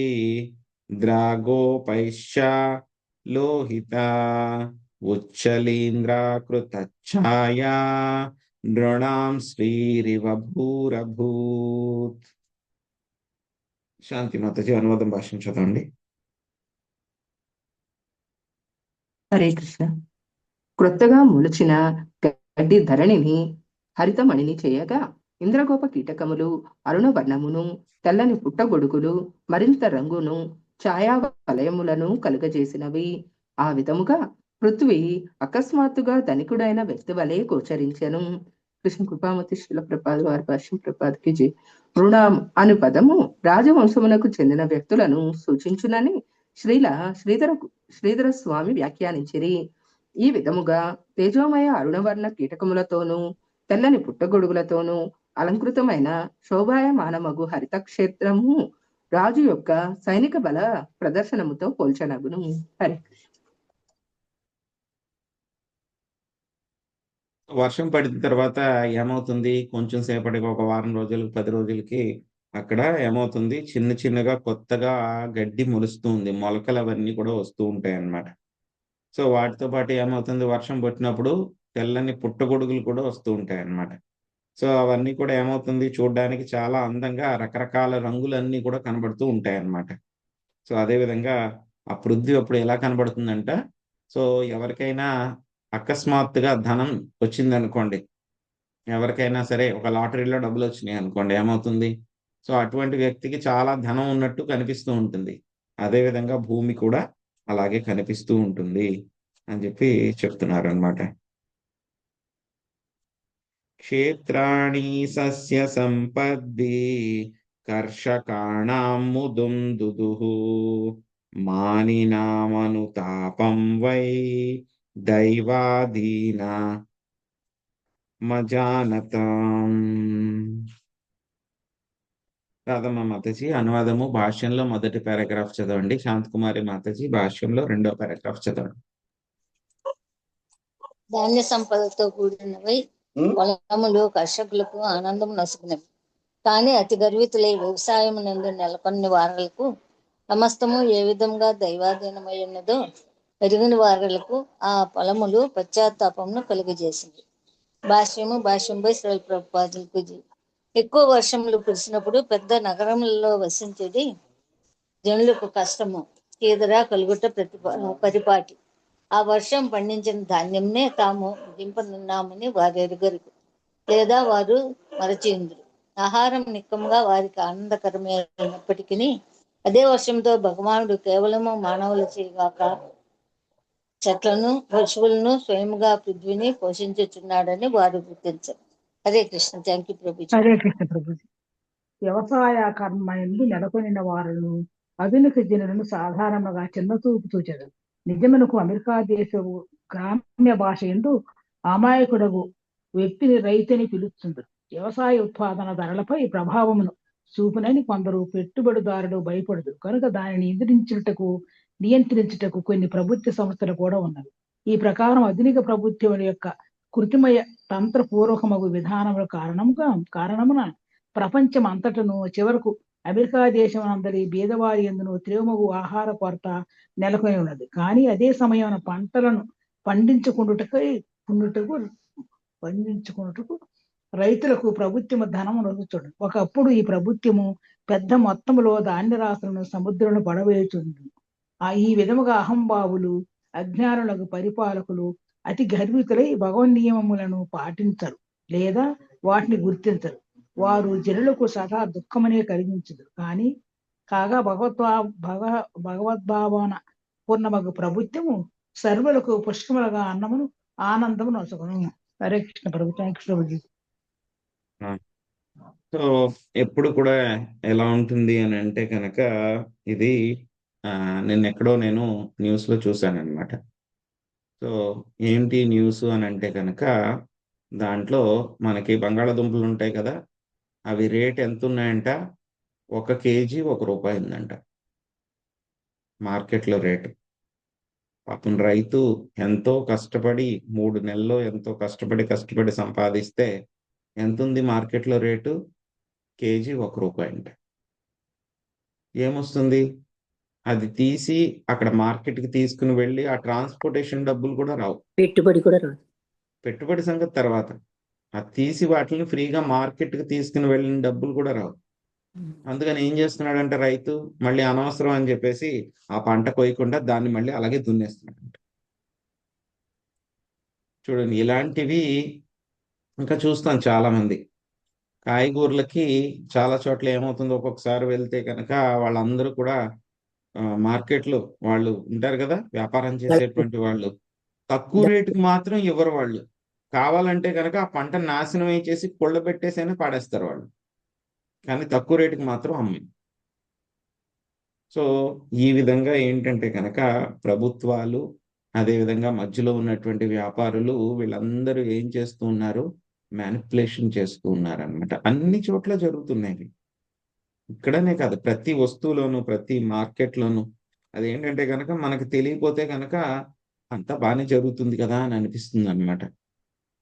ద్రాగోపైశ్చ లోహిత ఉచ్చలీంద్రాకృతఛాయా నృణాం శ్రీరివ భూరభూత్. శాంతి మాతాజీ అనువాదం భాషను చదవండి. హరే కృష్ణ. క్రొత్తగా మొలిచిన గడ్డి ధరణిని హరితమణిని చేయగా ఇంద్రగోప కీటకములు అరుణ వర్ణమును, తెల్లని పుట్టగొడుగులు, మరింత రంగును, ఛాయా వలయములను కలుగజేసినవి. ఆ విధముగా పృథ్వీ అకస్మాత్తుగా ధనికుడైన వ్యక్తి వలె గోచరించెను. కృష్ణ కృపామతి శ్రీల ప్రపాద వారి భాష్యం ప్రపాదకి జై. రుణం అను పదము రాజవంశమునకు చెందిన వ్యక్తులను సూచించునని శ్రీధర స్వామి వ్యాఖ్యానించిరి. ఈ విధముగా తేజోమయ అరుణవర్ణ కీటకములతోనూ తెల్లని పుట్టగొడుగులతోనూ అలంకృతమైన శోభాయమానమగు హరిత క్షేత్రము రాజు యొక్క సైనిక బల ప్రదర్శనముతో పోల్చనగును. హరి వర్షం పడిన తర్వాత ఏమవుతుంది, కొంచెం సేపటికి ఒక వారం రోజులకి 10 రోజులకి అక్కడ ఏమవుతుంది, చిన్న చిన్నగా కొత్తగా గడ్డి మొలుస్తూ ఉంది, మొలకలు అవన్నీ కూడా వస్తూ ఉంటాయి అన్నమాట. సో వాటితో పాటు ఏమవుతుంది, వర్షం పట్టినప్పుడు తెల్లని పుట్టగొడుగులు కూడా వస్తూ ఉంటాయి అన్నమాట. సో అవన్నీ కూడా ఏమవుతుంది, చూడడానికి చాలా అందంగా రకరకాల రంగులన్నీ కూడా కనబడుతూ ఉంటాయి అన్నమాట. సో అదే విధంగా ఆ పృథ్వీ అప్పుడు ఎలా కనబడుతుందంట, సో ఎవరికైనా అకస్మాత్తుగా ధనం వచ్చింది అనుకోండి, ఎవరికైనా సరే ఒక లాటరీలో డబ్బులు వచ్చినాయి అనుకోండి, ఏమవుతుంది, సో అటువంటి వ్యక్తికి చాలా ధనం ఉన్నట్టు కనిపిస్తూ ఉంటుంది. అదే విధంగా భూమి కూడా అలాగే కనిపిస్తూ ఉంటుంది అని చెప్పి చెప్తున్నారు అన్నమాట. క్షేత్రాణి సస్య సంపద్ది కర్షకాణాం ముదుం దుదుః మానినామనుతాపం వై దైవాధీన మజానతం. రాధమ్మ మాతాజీ అనువాదము భాష్యంలో మొదటి పారాగ్రాఫ్ చదవండి. శాంతకుమారి మాతాజీ భాష్యంలో 2వ పారాగ్రాఫ్ చదవండి. ధాన్య సంపదతో కూడినవి పొలములు కర్షకులకు ఆనందం నసుకున్నవి. కానీ అతి గర్వితులై వ్యవసాయం నందు నెలకొన్ని వారలకు సమస్తము ఏ విధంగా దైవాధీనమై ఉన్నదో ఎరిగిన వారలకు ఆ పొలములు పశ్చాత్తాపమును కలుగజేసింది. భాష్యంపై శ్రీ ప్రభుపాదులకు జై. ఎక్కువ వర్షములు కురిసినప్పుడు పెద్ద నగరములలో వసించేది జనులకు కష్టము తీదరా కలుగుట పరిపాటి. ఆ వర్షం పండించిన ధాన్యంనే తాము దింపనున్నామని వారు ఎరుగరు, లేదా వారు మరచిందురు. ఆహారం నిక్కముగా వారికి ఆనందకరమే అయినప్పటికీ అదే వర్షంతో భగవానుడు కేవలము మానవుల చేయగాక చెట్లను, పశువులను, స్వయముగా పృథ్వీని పోషించుచున్నాడని వారు గుర్తించారు. హరే కృష్ణ. Thank you Prabhuji. హరే కృష్ణ ప్రభుజీ. వ్యవసాయ కర్మ ఎందు నెలకొనిన వారును ఆధునిక జనులను సాధారణంగా చిన్నచూపు చూచెదరు. నిజమునకు అమెరికా దేశపు గ్రామ్య భాష ఎందు అమాయకుడగు వ్యక్తిని రైతుని పిలుస్తుంటారు. వ్యవసాయ ఉత్పాదన ధరలపై ప్రభావమును చూపునని కొందరు పెట్టుబడిదారులు భయపడదు కనుక దానిని నియంత్రించుటకు కొన్ని ప్రభుత్వ సంస్థలు కూడా ఉన్నవి. ఈ ప్రకారం ఆధునిక ప్రభుత్వం యొక్క కృత్రిమయ తంత్రపూర్వకమగు విధానముల కారణమున ప్రపంచం అంతటను చివరకు అమెరికా దేశం అందరి బీదవారి ఎందును తీవ్రమగు ఆహార కొరత నెలకొని ఉన్నది. కానీ అదే సమయం పంటలను పండించుకున్నట్టుకు రైతులకు ప్రభుత్వము ధనము నొలుచుండు. ఒకప్పుడు ఈ ప్రభుత్వము పెద్ద మొత్తములో ధాన్య రాశులను సముద్రంలో పడవేయుచుండు. ఈ విధముగా అహంభావులు, అజ్ఞానులకు పరిపాలకులు అతి గర్వితులై భగవన్ నియమములను పాటించరు లేదా వాటిని గుర్తించరు. వారు జనులకు సదా దుఃఖమనే కలిగించదు. కాగా భగవద్భావన పూర్ణమగు ప్రభుత్వము సర్వులకు పుష్కములుగా అన్నమును ఆనందము నొసగును. హరే కృష్ణ ప్రభు. Thank you Prabhuji. So so ఎప్పుడు కూడా ఎలా ఉంటుంది అని అంటే కనుక ఇది నిన్నెక్కడో నేను న్యూస్ లో చూశాను అనమాట. సో ఏంటి న్యూస్ అని అంటే కనుక దాంట్లో మనకి బంగాళాదుంపలు ఉంటాయి కదా, అవి రేట్ ఎంత ఉన్నాయంట, 1 కేజీ ₹1 ఉందంట మార్కెట్లో రేటు. పాపం రైతు ఎంతో కష్టపడి 3 నెలల్లో ఎంతో కష్టపడి సంపాదిస్తే ఎంతుంది మార్కెట్లో రేటు? కేజీ ₹1 అంట. ఏమొస్తుంది? అది తీసి అక్కడ మార్కెట్‌కి తీసుకుని వెళ్ళి ఆ ట్రాన్స్‌పోర్టేషన్ డబ్బులు కూడా రావు. పెట్టుబడి కూడా రాదు. పెట్టుబడి సంగతి తర్వాత. అది తీసి వాటిని ఫ్రీగా మార్కెట్‌కి తీసుకుని వెళ్ళిన డబ్బులు కూడా రావు. అందుకని ఏం చేస్తున్నాడంటే రైతు, మళ్ళీ అనవసరం అని చెప్పేసి ఆ పంట కోయకుండా దాన్ని మళ్ళీ అలాగే దున్నేస్తున్నాడంట. చూడండి ఇలాంటివి ఇంకా చూస్తాం చాలా మంది. కాయగూరలకి చాలా చోట్ల ఏమవుతుందో ఒక్కొక్కసారి వెళ్తే కనుక వాళ్ళందరూ కూడా మార్కెట్‌లో వాళ్ళు ఉంటారు కదా, వ్యాపారం చేసేటువంటి వాళ్ళు. తక్కువ రేటుకి మాత్రం ఇవ్వరు వాళ్ళు. కావాలంటే గనక ఆ పంట నాశనం చేసి కుళ్ళబెట్టేసైనా పాడేస్తారు వాళ్ళు. కానీ తక్కువ రేటుకి మాత్రం అమ్మి. సో ఈ విధంగా ఏంటంటే కనుక ప్రభుత్వాలు, అదేవిధంగా మధ్యలో ఉన్నటువంటి వ్యాపారులు వీళ్ళందరూ ఏం చేస్తూ ఉన్నారు? మ్యానిప్యులేషన్ చేస్తూ ఉన్నారనమాట. అన్ని చోట్ల జరుగుతున్నాయి. ఇక్కడనే కాదు, ప్రతి వస్తువులోను, ప్రతి మార్కెట్‌లోను. అదేంటంటే గనక మనకు తెలియపోతే గనక అంతా బానే జరుగుతుంది కదా అని అనిపిస్తుందనమాట.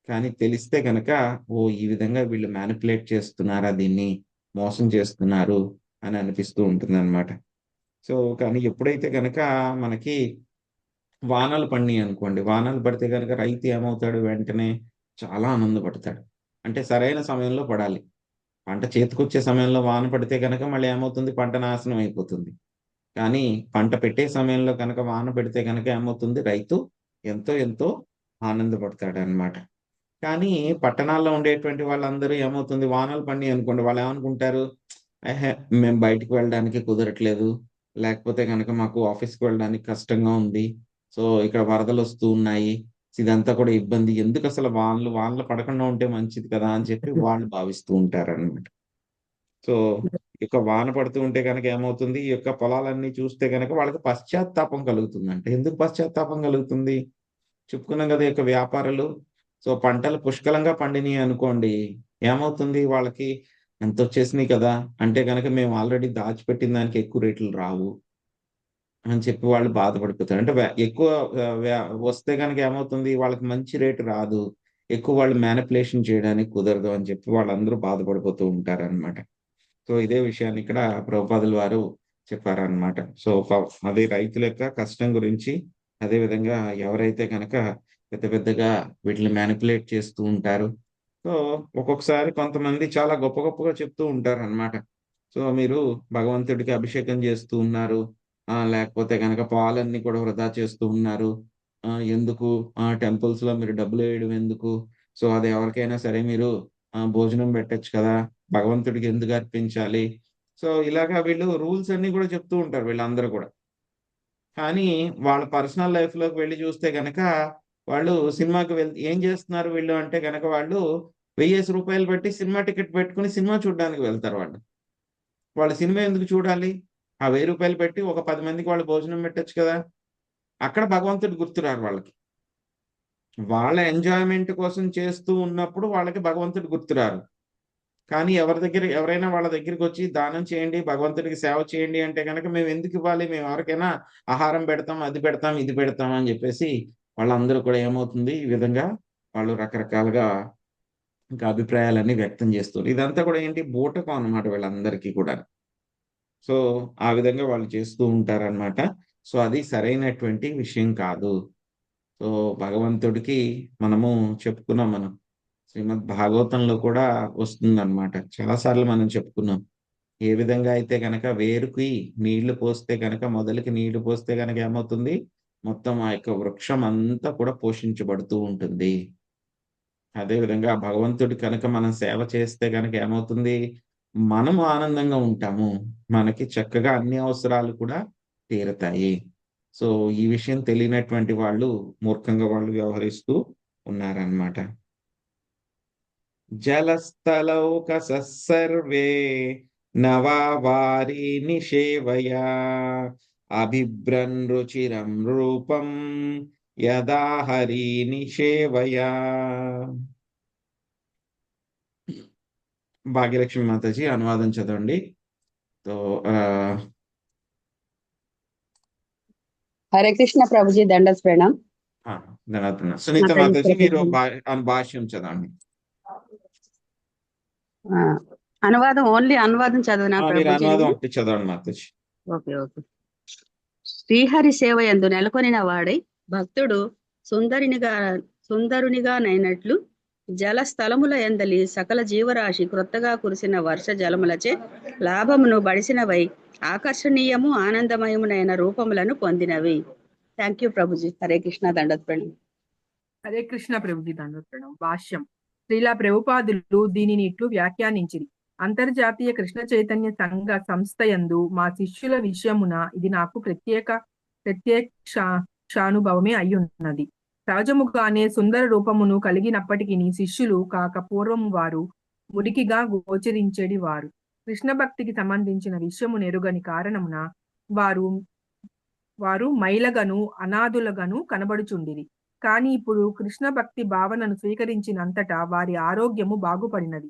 కానీ తెలిస్తే గనక ఓహ్! ఈ విధంగా వీళ్ళు మ్యానిప్యులేట్ చేస్తున్నారా దీన్ని, మోసం చేస్తున్నారు అని అనిపిస్తూ ఉంటుందనమాట. సో, కానీ ఎప్పుడైతే గనక మనకి వానలు పడినియనుకోండి, వానలు పడితే గనక రైతు ఏమవుతాడు? వెంటనే చాలా ఆనందపడతాడు. అంటే సరైన సమయంలో పడాలి. పంట చేతికొచ్చే సమయంలో వాన పడితే గనక మళ్ళీ ఏమవుతుంది? పంట నాశనం అయిపోతుంది. కానీ పంట పెట్టే సమయంలో కనుక వాన పడితే గనక ఏమవుతుంది? రైతు ఎంతో ఆనందపడతాడనమాట. కానీ పట్టణాల్లో ఉండేటువంటి వాళ్ళందరూ ఏమవుతుంది? వానలు పడినియనుకోండి, వాళ్ళేమనుకుంటారు? ఎహే! మేము బయటికి వెళ్ళడానికి కుదరట్లేదు. లేకపోతే గనక మాకు ఆఫీస్‌కి వెళ్ళడానికి కష్టంగా ఉంది. సో, ఇక్కడ వరదలొస్తూ ఉన్నాయి. ఇదంతా కూడా ఇబ్బంది. ఎందుకసలు వానలు పడకుండా ఉంటే మంచిది కదా అని చెప్పి వాళ్ళు భావిస్తూ ఉంటారనమాట. సో, ఇక వాన పడుతూ ఉంటే గనక ఏమవుతుంది? ఈ యొక్క పొలాలన్నీ చూస్తే గనక వాళ్ళకి పశ్చాత్తాపం కలుగుతుందంట. ఎందుకు పశ్చాత్తాపం కలుగుతుంది? చెప్పుకున్నాం గదా! ఈ యొక్క వ్యాపారులు. సో, పంటలు పుష్కలంగా పండినియి అనుకోండి, ఏమవుతుంది? వాళ్ళకి ఎంతొచ్చేసినియి కదా! అంటే గనక మేము ఆల్రెడీ దాచిపెట్టిన దానికి ఎక్కువ రేట్లు రావు అని చెప్పి వాళ్ళు బాధపడిపోతారు. అంటే ఎక్కువ వస్తే గనక ఏమవుతుంది? వాళ్ళకి మంచి రేటు రాదు. ఎక్కువ వాళ్ళు మ్యానిప్యులేషన్ చేయడానికి కుదరదు అని చెప్పి వాళ్ళందరూ బాధపడిపోతూ ఉంటారనమాట. సో, ఇదే విషయాన్ని ఇక్కడ ప్రభుపాదుల వారు చెప్పారనమాట. సో, అది రైతుల యొక్క కష్టం గురించి, అదే విధంగా ఎవరైతే గనక పెద్దగా వీటిని మ్యానిప్యులేట్ చేస్తూ ఉంటారు. సో, ఒక్కొక్కసారి కొంతమంది చాలా గొప్పగా చెప్తూ ఉంటారనమాట. సో, మీరు భగవంతుడికి అభిషేకం చేస్తూ ఉన్నారు. లేకపోతే గనక పాలన్నీ కూడా వృధా చేస్తూ ఉన్నారు. ఎందుకు టెంపుల్స్‌లో మీరు డబ్బులేయడం ఎందుకు? సో, అది ఎవరికైనా సరే మీరు భోజనం పెట్టొచ్చు కదా! భగవంతుడికి ఎందుకు అర్పించాలి? సో, ఇలాగా వీళ్ళు రూల్స్ అన్నీ కూడా చెప్తూ ఉంటారు వీళ్ళందరూ కూడా. కానీ వాళ్ళ పర్సనల్ లైఫ్‌లోకి వెళ్లి చూస్తే గనక వాళ్ళు సినిమాకి ఏం చేస్తున్నారు వీళ్ళు అంటే గనక వాళ్ళు రూ. 1000 పెట్టి సినిమా టికెట్ పెట్టుకొని సినిమా చూడ్డానికి వెళ్తారు వాళ్ళు. వాళ్ళు సినిమా ఎందుకు చూడాలి? ఆ రూ. 1000 పెట్టి ఒక 10 మందికి వాళ్ళు భోజనం పెట్టొచ్చు కదా! అక్కడ భగవంతుడు గుర్తురారు వాళ్ళకి. వాళ్ళ ఎంజాయ్‌మెంట్ కోసం చేస్తూ ఉన్నప్పుడు వాళ్ళకి భగవంతుడు గుర్తురారు. కానీ ఎవరైనా వాళ్ళ దగ్గరికొచ్చి దానం చేయండి, భగవంతుడికి సేవ చేయండి అంటే గనక మేమెందుకివ్వాలి? మేము ఎవరికైనా ఆహారం పెడతాం, అది పెడతాం, ఇది పెడతాం అని జెప్పేసి వాళ్ళందరూ కూడా ఏమవుతుంది? ఈ విధంగా వాళ్ళు రకరకాలుగా ఇంకా అభిప్రాయాలన్నీ వ్యక్తం చేస్తారు. ఇదంతా కూడా ఏంటి? బూటకం అన్నమాట వీళ్ళందరికీ కూడా. సో, ఆ విధంగా వాళ్ళు చేస్తూ ఉంటారనమాట. సో, అది సరైనటువంటి విషయం కాదు. సో, భగవంతుడికి మనము చెప్పుకున్నాం మనం. శ్రీమద్ భాగవతంలో కూడా వస్తుందనమాట. చాలా సార్లు మనం చెప్పుకున్నాం. ఏ విధంగా అయితే గనక వేరుకి నీళ్లు పోస్తే గనక, మొదలుకి నీళ్లు పోస్తే గనక ఏమవుతుంది? మొత్తం ఆ యొక్క వృక్షం అంతా కూడా పోషించబడుతూ ఉంటుంది. అదే విధంగా భగవంతుడి కనుక మనం సేవ చేస్తే గనక ఏమవుతుంది? మనము ఆనందంగా ఉంటాము. మనకి చక్కగా అన్ని అవసరాలు కూడా తీరతాయి. సో, ఈ విషయం తెలియనటువంటి వాళ్ళు మూర్ఖంగా వాళ్ళు వ్యవహరిస్తూ ఉన్నారనమాట. జలస్థలౌకసః సర్వే నవావారి నిషేవయా అభిభ్రన్ రుచిరం రూపం యదా హరి నిషేవయా. భాగ్యలక్ష్మి మాతాజీ అనువాదం చదవండి. तो హరే కృష్ణ ప్రభుజీ, దండస్ ప్రణాం. ధన్యవాదాలు ప్రణాం. సునీత మాతాజీ మాతాజీ మీరు ప్రభుజీ. భాష్యం చదవండి. అనువాదం ఓన్లీ అనువాదం చదవనా మీరు ప్రభుజీ? అనువాదం ఒకటి చదవండి మాతాజీ. Okay okay. శ్రీహరి సేవ యందు నెలకొనిన వాడై భక్తుడు సుందరునిగా నైనట్లు జల స్థలముల ఎందలి సకల జీవరాశి క్రొత్తగా కురిసిన వర్ష జలములచే లాభమును బడిసినవై ఆకర్షణీయము ఆనందమయమునైన రూపములను పొందినవి. Thank you Prabhuji. హరే కృష్ణ, దండత్ ప్రణాం. హరే కృష్ణ ప్రభుజీ, దండోత్ ప్రణాం. భాష్యం. శ్రీలా ప్రభుపాదులు దీనిని ఇట్లు వ్యాఖ్యానించిరి. అంతర్జాతీయ కృష్ణ చైతన్య సంఘ సంస్థయందు మా శిష్యుల విషయమున ఇది నాకు ప్రత్యక్షానుభవమే అయ్యున్నది. సహజముగానే సుందర రూపమును కలిగినప్పటికీ శిష్యులు కాక పూర్వం వారు మురికిగా గోచరించేది వారు. కృష్ణ భక్తికి సంబంధించిన విషయము నెరుగని కారణమున వారు మైలగను అనాథులగను కనబడుచుండిరి. కానీ ఇప్పుడు కృష్ణ భక్తి భావనను స్వీకరించినంతటా వారి ఆరోగ్యము బాగుపడినది.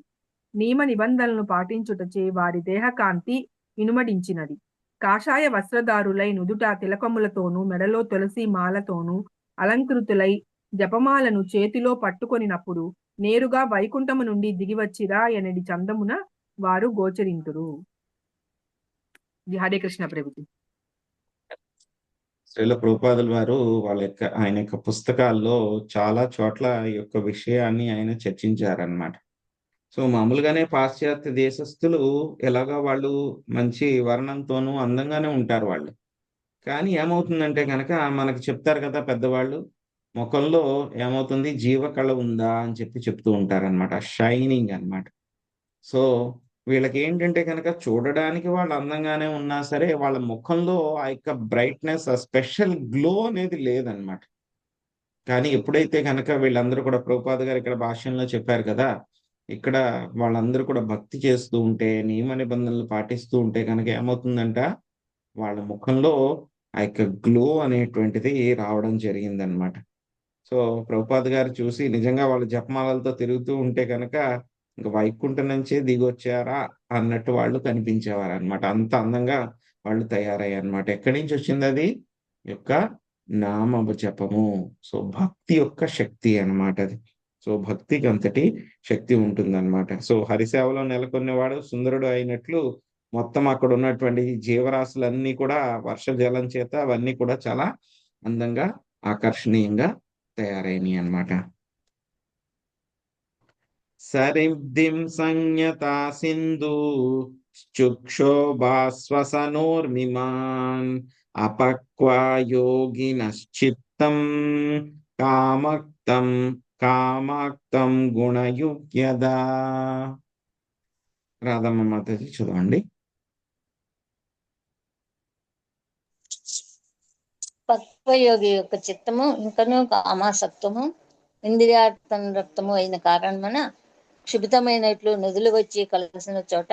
నియమ నిబంధనలను పాటించుటచే వారి దేహకాంతి ఇనుమడించినది. కాషాయ వస్త్రదారులై నుదుట తిలకములతోనూ మెడలో తులసి మాలతోనూ అలంకృతులై జపమాలను చేతిలో పట్టుకొనినప్పుడు నేరుగా వైకుంఠము నుండి దిగివచ్చిరా ఎనడి చందమున వారు గోచరింతురు. హరే కృష్ణ ప్రభుజీ. శ్రీల ప్రభుపాదుల వారు ఆయన యొక్క పుస్తకాల్లో చాలా చోట్ల ఈ యొక్క విషయాన్ని ఆయన చర్చించారనమాట. సో మామూలుగానే పాశ్చాత్య దేశస్థులు ఎలాగా వాళ్ళు మంచి వర్ణంతోనూ అందంగానే ఉంటారు వాళ్ళు. కానీ ఏమవుతుందంటే కనుక మనకి చెప్తారు కదా పెద్దవాళ్ళు, ముఖంలో ఏమవుతుంది జీవకళ ఉందా అని చెప్తూ ఉంటారనమాట. షైనింగ్ అన్నమాట. సో వీళ్ళకి ఏంటంటే కనుక చూడడానికి వాళ్ళు అందంగానే ఉన్నా సరే వాళ్ళ ముఖంలో ఆ యొక్క బ్రైట్నెస్, ఆ స్పెషల్ గ్లో అనేది లేదనమాట. కానీ ఎప్పుడైతే కనుక వీళ్ళందరూ కూడా ప్రభుపాద గారు ఇక్కడ భాష్యంలో చెప్పారు కదా, ఇక్కడ వాళ్ళందరూ కూడా భక్తి చేస్తూ ఉంటే, నియమ నిబంధనలు పాటిస్తూ ఉంటే కనుక ఏమవుతుందంట, వాళ్ళ ముఖంలో ఆ యొక్క గ్లో అనేటువంటిది రావడం జరిగిందనమాట. సో ప్రభుపాద గారు చూసి నిజంగా వాళ్ళు జపమాలలతో తిరుగుతూ ఉంటే కనుక ఇంకా వైకుంఠం నుంచే దిగొచ్చారా అన్నట్టు వాళ్ళు కనిపించేవారు అనమాట. అంత అందంగా వాళ్ళు తయారయ్యారనమాట. ఎక్కడి నుంచి వచ్చింది అది? యొక్క నామ జపము. సో భక్తి యొక్క శక్తి అన్నమాట అది. సో భక్తికి అంతటి శక్తి ఉంటుందన్నమాట. సో హరిసేవలో నెలకొన్నవాడు సుందరుడు అయినట్లు మొత్తం అక్కడ ఉన్నటువంటి జీవరాశులన్నీ కూడా వర్ష జలం చేత అవన్నీ కూడా చాలా అందంగా ఆకర్షణీయంగా తయారైనవి అన్నమాట. సరిబ్ధిం సంయతా సింధు చుక్షోభాస్వసనోర్మిమాన్ అపక్వా యోగినశ్చిత్తం కామాక్తం గుణయుగ్యదా. రాధమ్మ మాతాజీ చదవండి. పక్వయోగి యొక్క చిత్తము ఇంకనూ కామాసక్తము ఇంద్రియార్థము అయిన కారణమున క్షిపితమైనట్లు నదులు వచ్చి కలిసిన చోట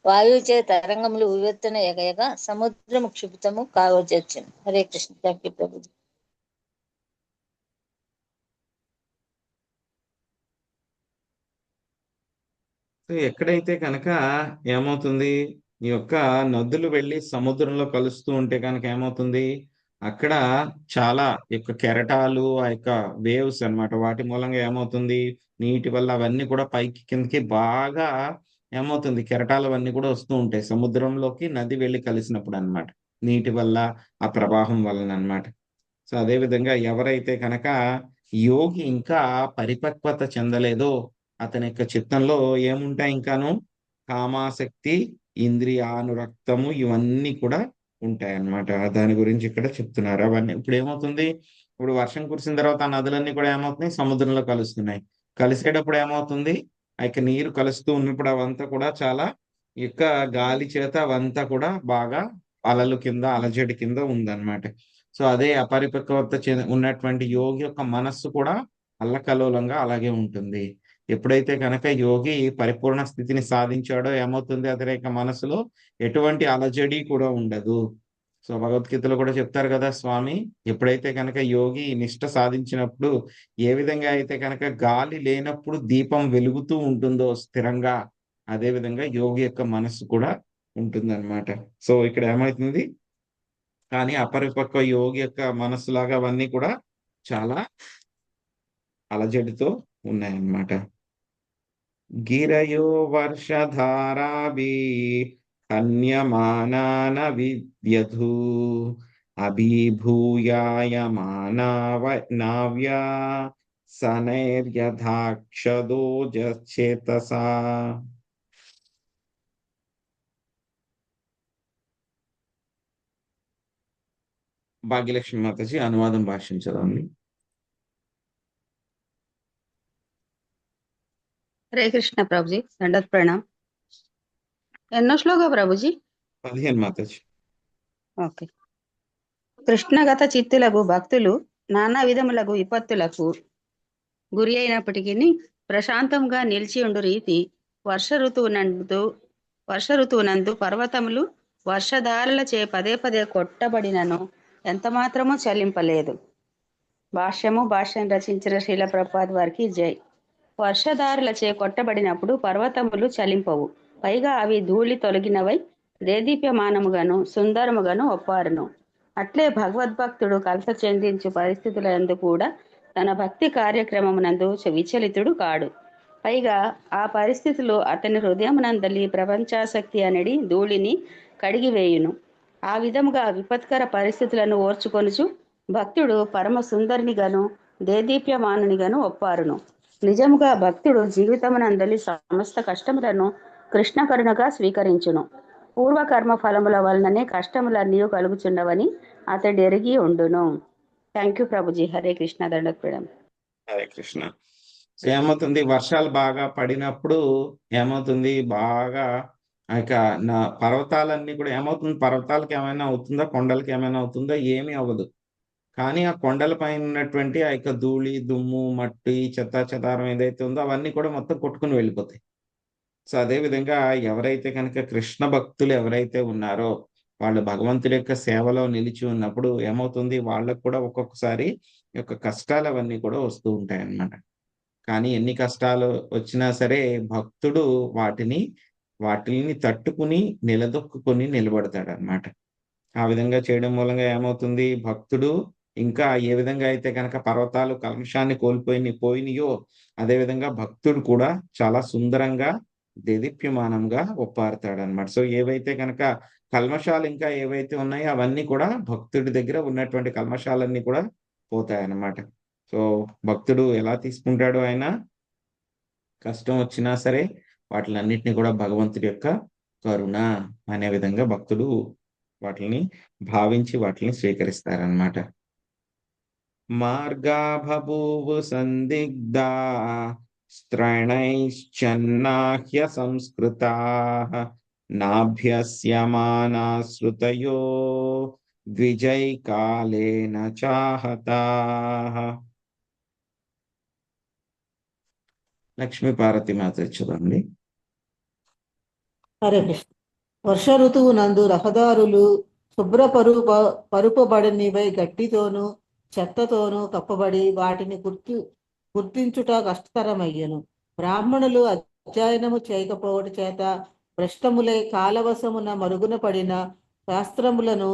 వాయుచే తరంగములు ఉవ్వెత్తున ఎగయగా సముద్రము క్షిపితము కావచ్చును. హరే కృష్ణ. Thank you Prabhuji. ఎక్కడైతే కనుక ఏమవుతుంది, ఈ యొక్క నదులు వెళ్ళి సముద్రంలో కలుస్తూ ఉంటే కనుక ఏమవుతుంది, అక్కడ చాలా యొక్క కెరటాలు, ఆ యొక్క వేవ్స్ అన్నమాట, వాటి మూలంగా ఏమవుతుంది, నీటి వల్ల అవన్నీ కూడా పైకి కిందకి బాగా ఏమవుతుంది, కెరటాలు అవన్నీ కూడా వస్తూ ఉంటాయి సముద్రంలోకి నది వెళ్ళి కలిసినప్పుడు అన్నమాట, నీటి వల్ల ఆ ప్రవాహం వలన అన్నమాట. సో అదే విధంగా ఎవరైతే కనుక యోగి ఇంకా పరిపక్వత చెందలేదో అతని యొక్క చిత్తంలో ఏముంటాయి, ఇంకాను కామాసక్తి, ఇంద్రియానురక్తము ఇవన్నీ కూడా ఉంటాయి అన్నమాట. దాని గురించి ఇక్కడ చెప్తున్నారు. అవన్నీ ఇప్పుడు ఏమవుతుంది, ఇప్పుడు వర్షం కురిసిన తర్వాత ఆ నదులన్నీ కూడా ఏమవుతున్నాయి, సముద్రంలో కలుస్తున్నాయి. కలిసేటప్పుడు ఏమవుతుంది, ఆ యొక్క నీరు కలుస్తూ ఉన్నప్పుడు అవంతా కూడా చాలా యొక్క గాలి చేత అవంతా కూడా బాగా అలలు కింద, అలజడి కింద ఉందన్నమాట. సో అదే అపరిపక్వత ఉన్నటువంటి యోగి యొక్క మనస్సు కూడా అల్లకల్లోలంగా అలాగే ఉంటుంది. ఎప్పుడైతే కనుక యోగి పరిపూర్ణ స్థితిని సాధించాడో ఏమవుతుంది, అతని మనసులో ఎటువంటి అలజడి కూడా ఉండదు. సో భగవద్గీతలో కూడా చెప్తారు కదా స్వామి, ఎప్పుడైతే కనుక యోగి నిష్ట సాధించినప్పుడు ఏ విధంగా అయితే కనుక గాలి లేనప్పుడు దీపం వెలుగుతూ ఉంటుందో స్థిరంగా, అదే విధంగా యోగి యొక్క మనస్సు కూడా ఉంటుందన్నమాట. సో ఇక్కడ ఏమవుతుంది, కానీ అపరిపక్వ యోగి యొక్క మనస్సులాగా అవన్నీ కూడా చాలా అలజడితో ఉన్నాయన్నమాట. గిరయో వర్షధారాభి హన్యమానాన విద్యధు అభిభూయాయమానావ్యా సనైర్యథాక్షదోజచేతసా. భాగ్యలక్ష్మి మాతాజీ అనువాదం భాషించదండి. హరే కృష్ణ ప్రభుజీ, దండత్ ప్రణామ్. ఎన్నో శ్లోక ప్రభుజీ? 15 మాతాజీ. ఓకే. కృష్ణగత చిత్తులకు భక్తులు నానా విధములకు విపత్తులకు గురి అయినప్పటికీ ప్రశాంతంగా నిలిచి ఉండు రీతి వర్ష ఋతువునందు పర్వతములు వర్షధారలచే పదే పదే కొట్టబడినను ఎంత మాత్రమూ చలింపలేదు. భాష్యం రచించిన శ్రీల ప్రభుపాద వారికి జై. వర్షధారలచే కొట్టబడినప్పుడు పర్వతములు చలింపవు, పైగా అవి ధూళి తొలగినవై దేదీప్యమానముగాను సుందరముగాను ఒప్పారును. అట్లే భగవద్భక్తుడు కలత చెందించు పరిస్థితులందు కూడా తన భక్తి కార్యక్రమమునందు విచలితుడు కాడు. పైగా ఆ పరిస్థితులు అతని హృదయమునందలి ప్రపంచాసక్తి అనేది ధూళిని కడిగివేయును. ఆ విధముగా విపత్కర పరిస్థితులను ఓర్చుకొనుచు భక్తుడు పరమ సుందరినిగాను దేదీప్యమానునిగాను ఒప్పారును. నిజముగా భక్తుడు జీవితమునందలి సమస్త కష్టములను కృష్ణ కరుణగా స్వీకరించును. పూర్వకర్మ ఫలముల వలననే కష్టములన్నీ కలుగుచున్నవని అతడు ఎరిగి ఉండును. Thank you Prabhuji. Hare Krishna. దండప్రీడం. Hare Krishna. So ఏమవుతుంది, వర్షాలు బాగా పడినప్పుడు ఏమవుతుంది, బాగా నా పర్వతాలన్నీ కూడా ఏమవుతుంది, పర్వతాలకు ఏమైనా అవుతుందా, కొండలకి ఏమైనా అవుతుందా, ఏమీ అవ్వదు. కానీ ఆ కొండల పైన ఉన్నటువంటి ఆ యొక్క ధూళి దుమ్ము మట్టి చెత్త చెదారం ఏదైతే ఉందో అవన్నీ కూడా మొత్తం కొట్టుకుని వెళ్ళిపోతాయి. సో అదే విధంగా ఎవరైతే కనుక కృష్ణ భక్తులు ఎవరైతే ఉన్నారో వాళ్ళు భగవంతుడి యొక్క సేవలో నిలిచి ఉన్నప్పుడు ఏమవుతుంది, వాళ్ళకు కూడా ఒక్కొక్కసారి యొక్క కష్టాలు అవన్నీ కూడా వస్తూ ఉంటాయి అన్నమాట. కానీ ఎన్ని కష్టాలు వచ్చినా సరే భక్తుడు వాటిని తట్టుకుని నిలదొక్కుని నిలబడతాడు అన్నమాట. ఆ విధంగా చేయడం మూలంగా ఏమవుతుంది, భక్తుడు ఇంకా ఏ విధంగా అయితే కనుక పర్వతాలు కల్మషాన్ని పోయినాయో అదే విధంగా భక్తుడు కూడా చాలా సుందరంగా దేదీప్యమానంగా ఒప్పారుతాడు అనమాట. సో ఏవైతే కనుక కల్మషాలు ఇంకా ఏవైతే ఉన్నాయో అవన్నీ కూడా భక్తుడి దగ్గర ఉన్నటువంటి కల్మషాలన్నీ కూడా పోతాయన్నమాట. సో భక్తుడు ఎలా తీసుకుంటాడు, ఆయన కష్టం వచ్చినా సరే వాటిలన్నిటిని కూడా భగవంతుడి యొక్క కరుణ అనే విధంగా భక్తుడు వాటిని భావించి వాటిని స్వీకరిస్తారనమాట. మార్గాభూవు సందిగ్ధా స్త్రైణైశ్చన్నాహ్య సంస్కృతా నాభ్యస్యమానా శ్రుతయో ద్విజైకాలేన చాహతాః. లక్ష్మీ పార్వతి మాత చూడండి. హరే కృష్ణ. వర్ష ఋతువు నందు రహదారులు పరుపబడనివై గట్టితోనూ చెత్తతోనూ కప్పబడి వాటిని గుర్తించుట కష్టతరమయ్యను. బ్రాహ్మణులు అధ్యయనము చేయకపోవడం చేత భ్రష్టములై కాలవశమున మరుగున పడిన శాస్త్రములను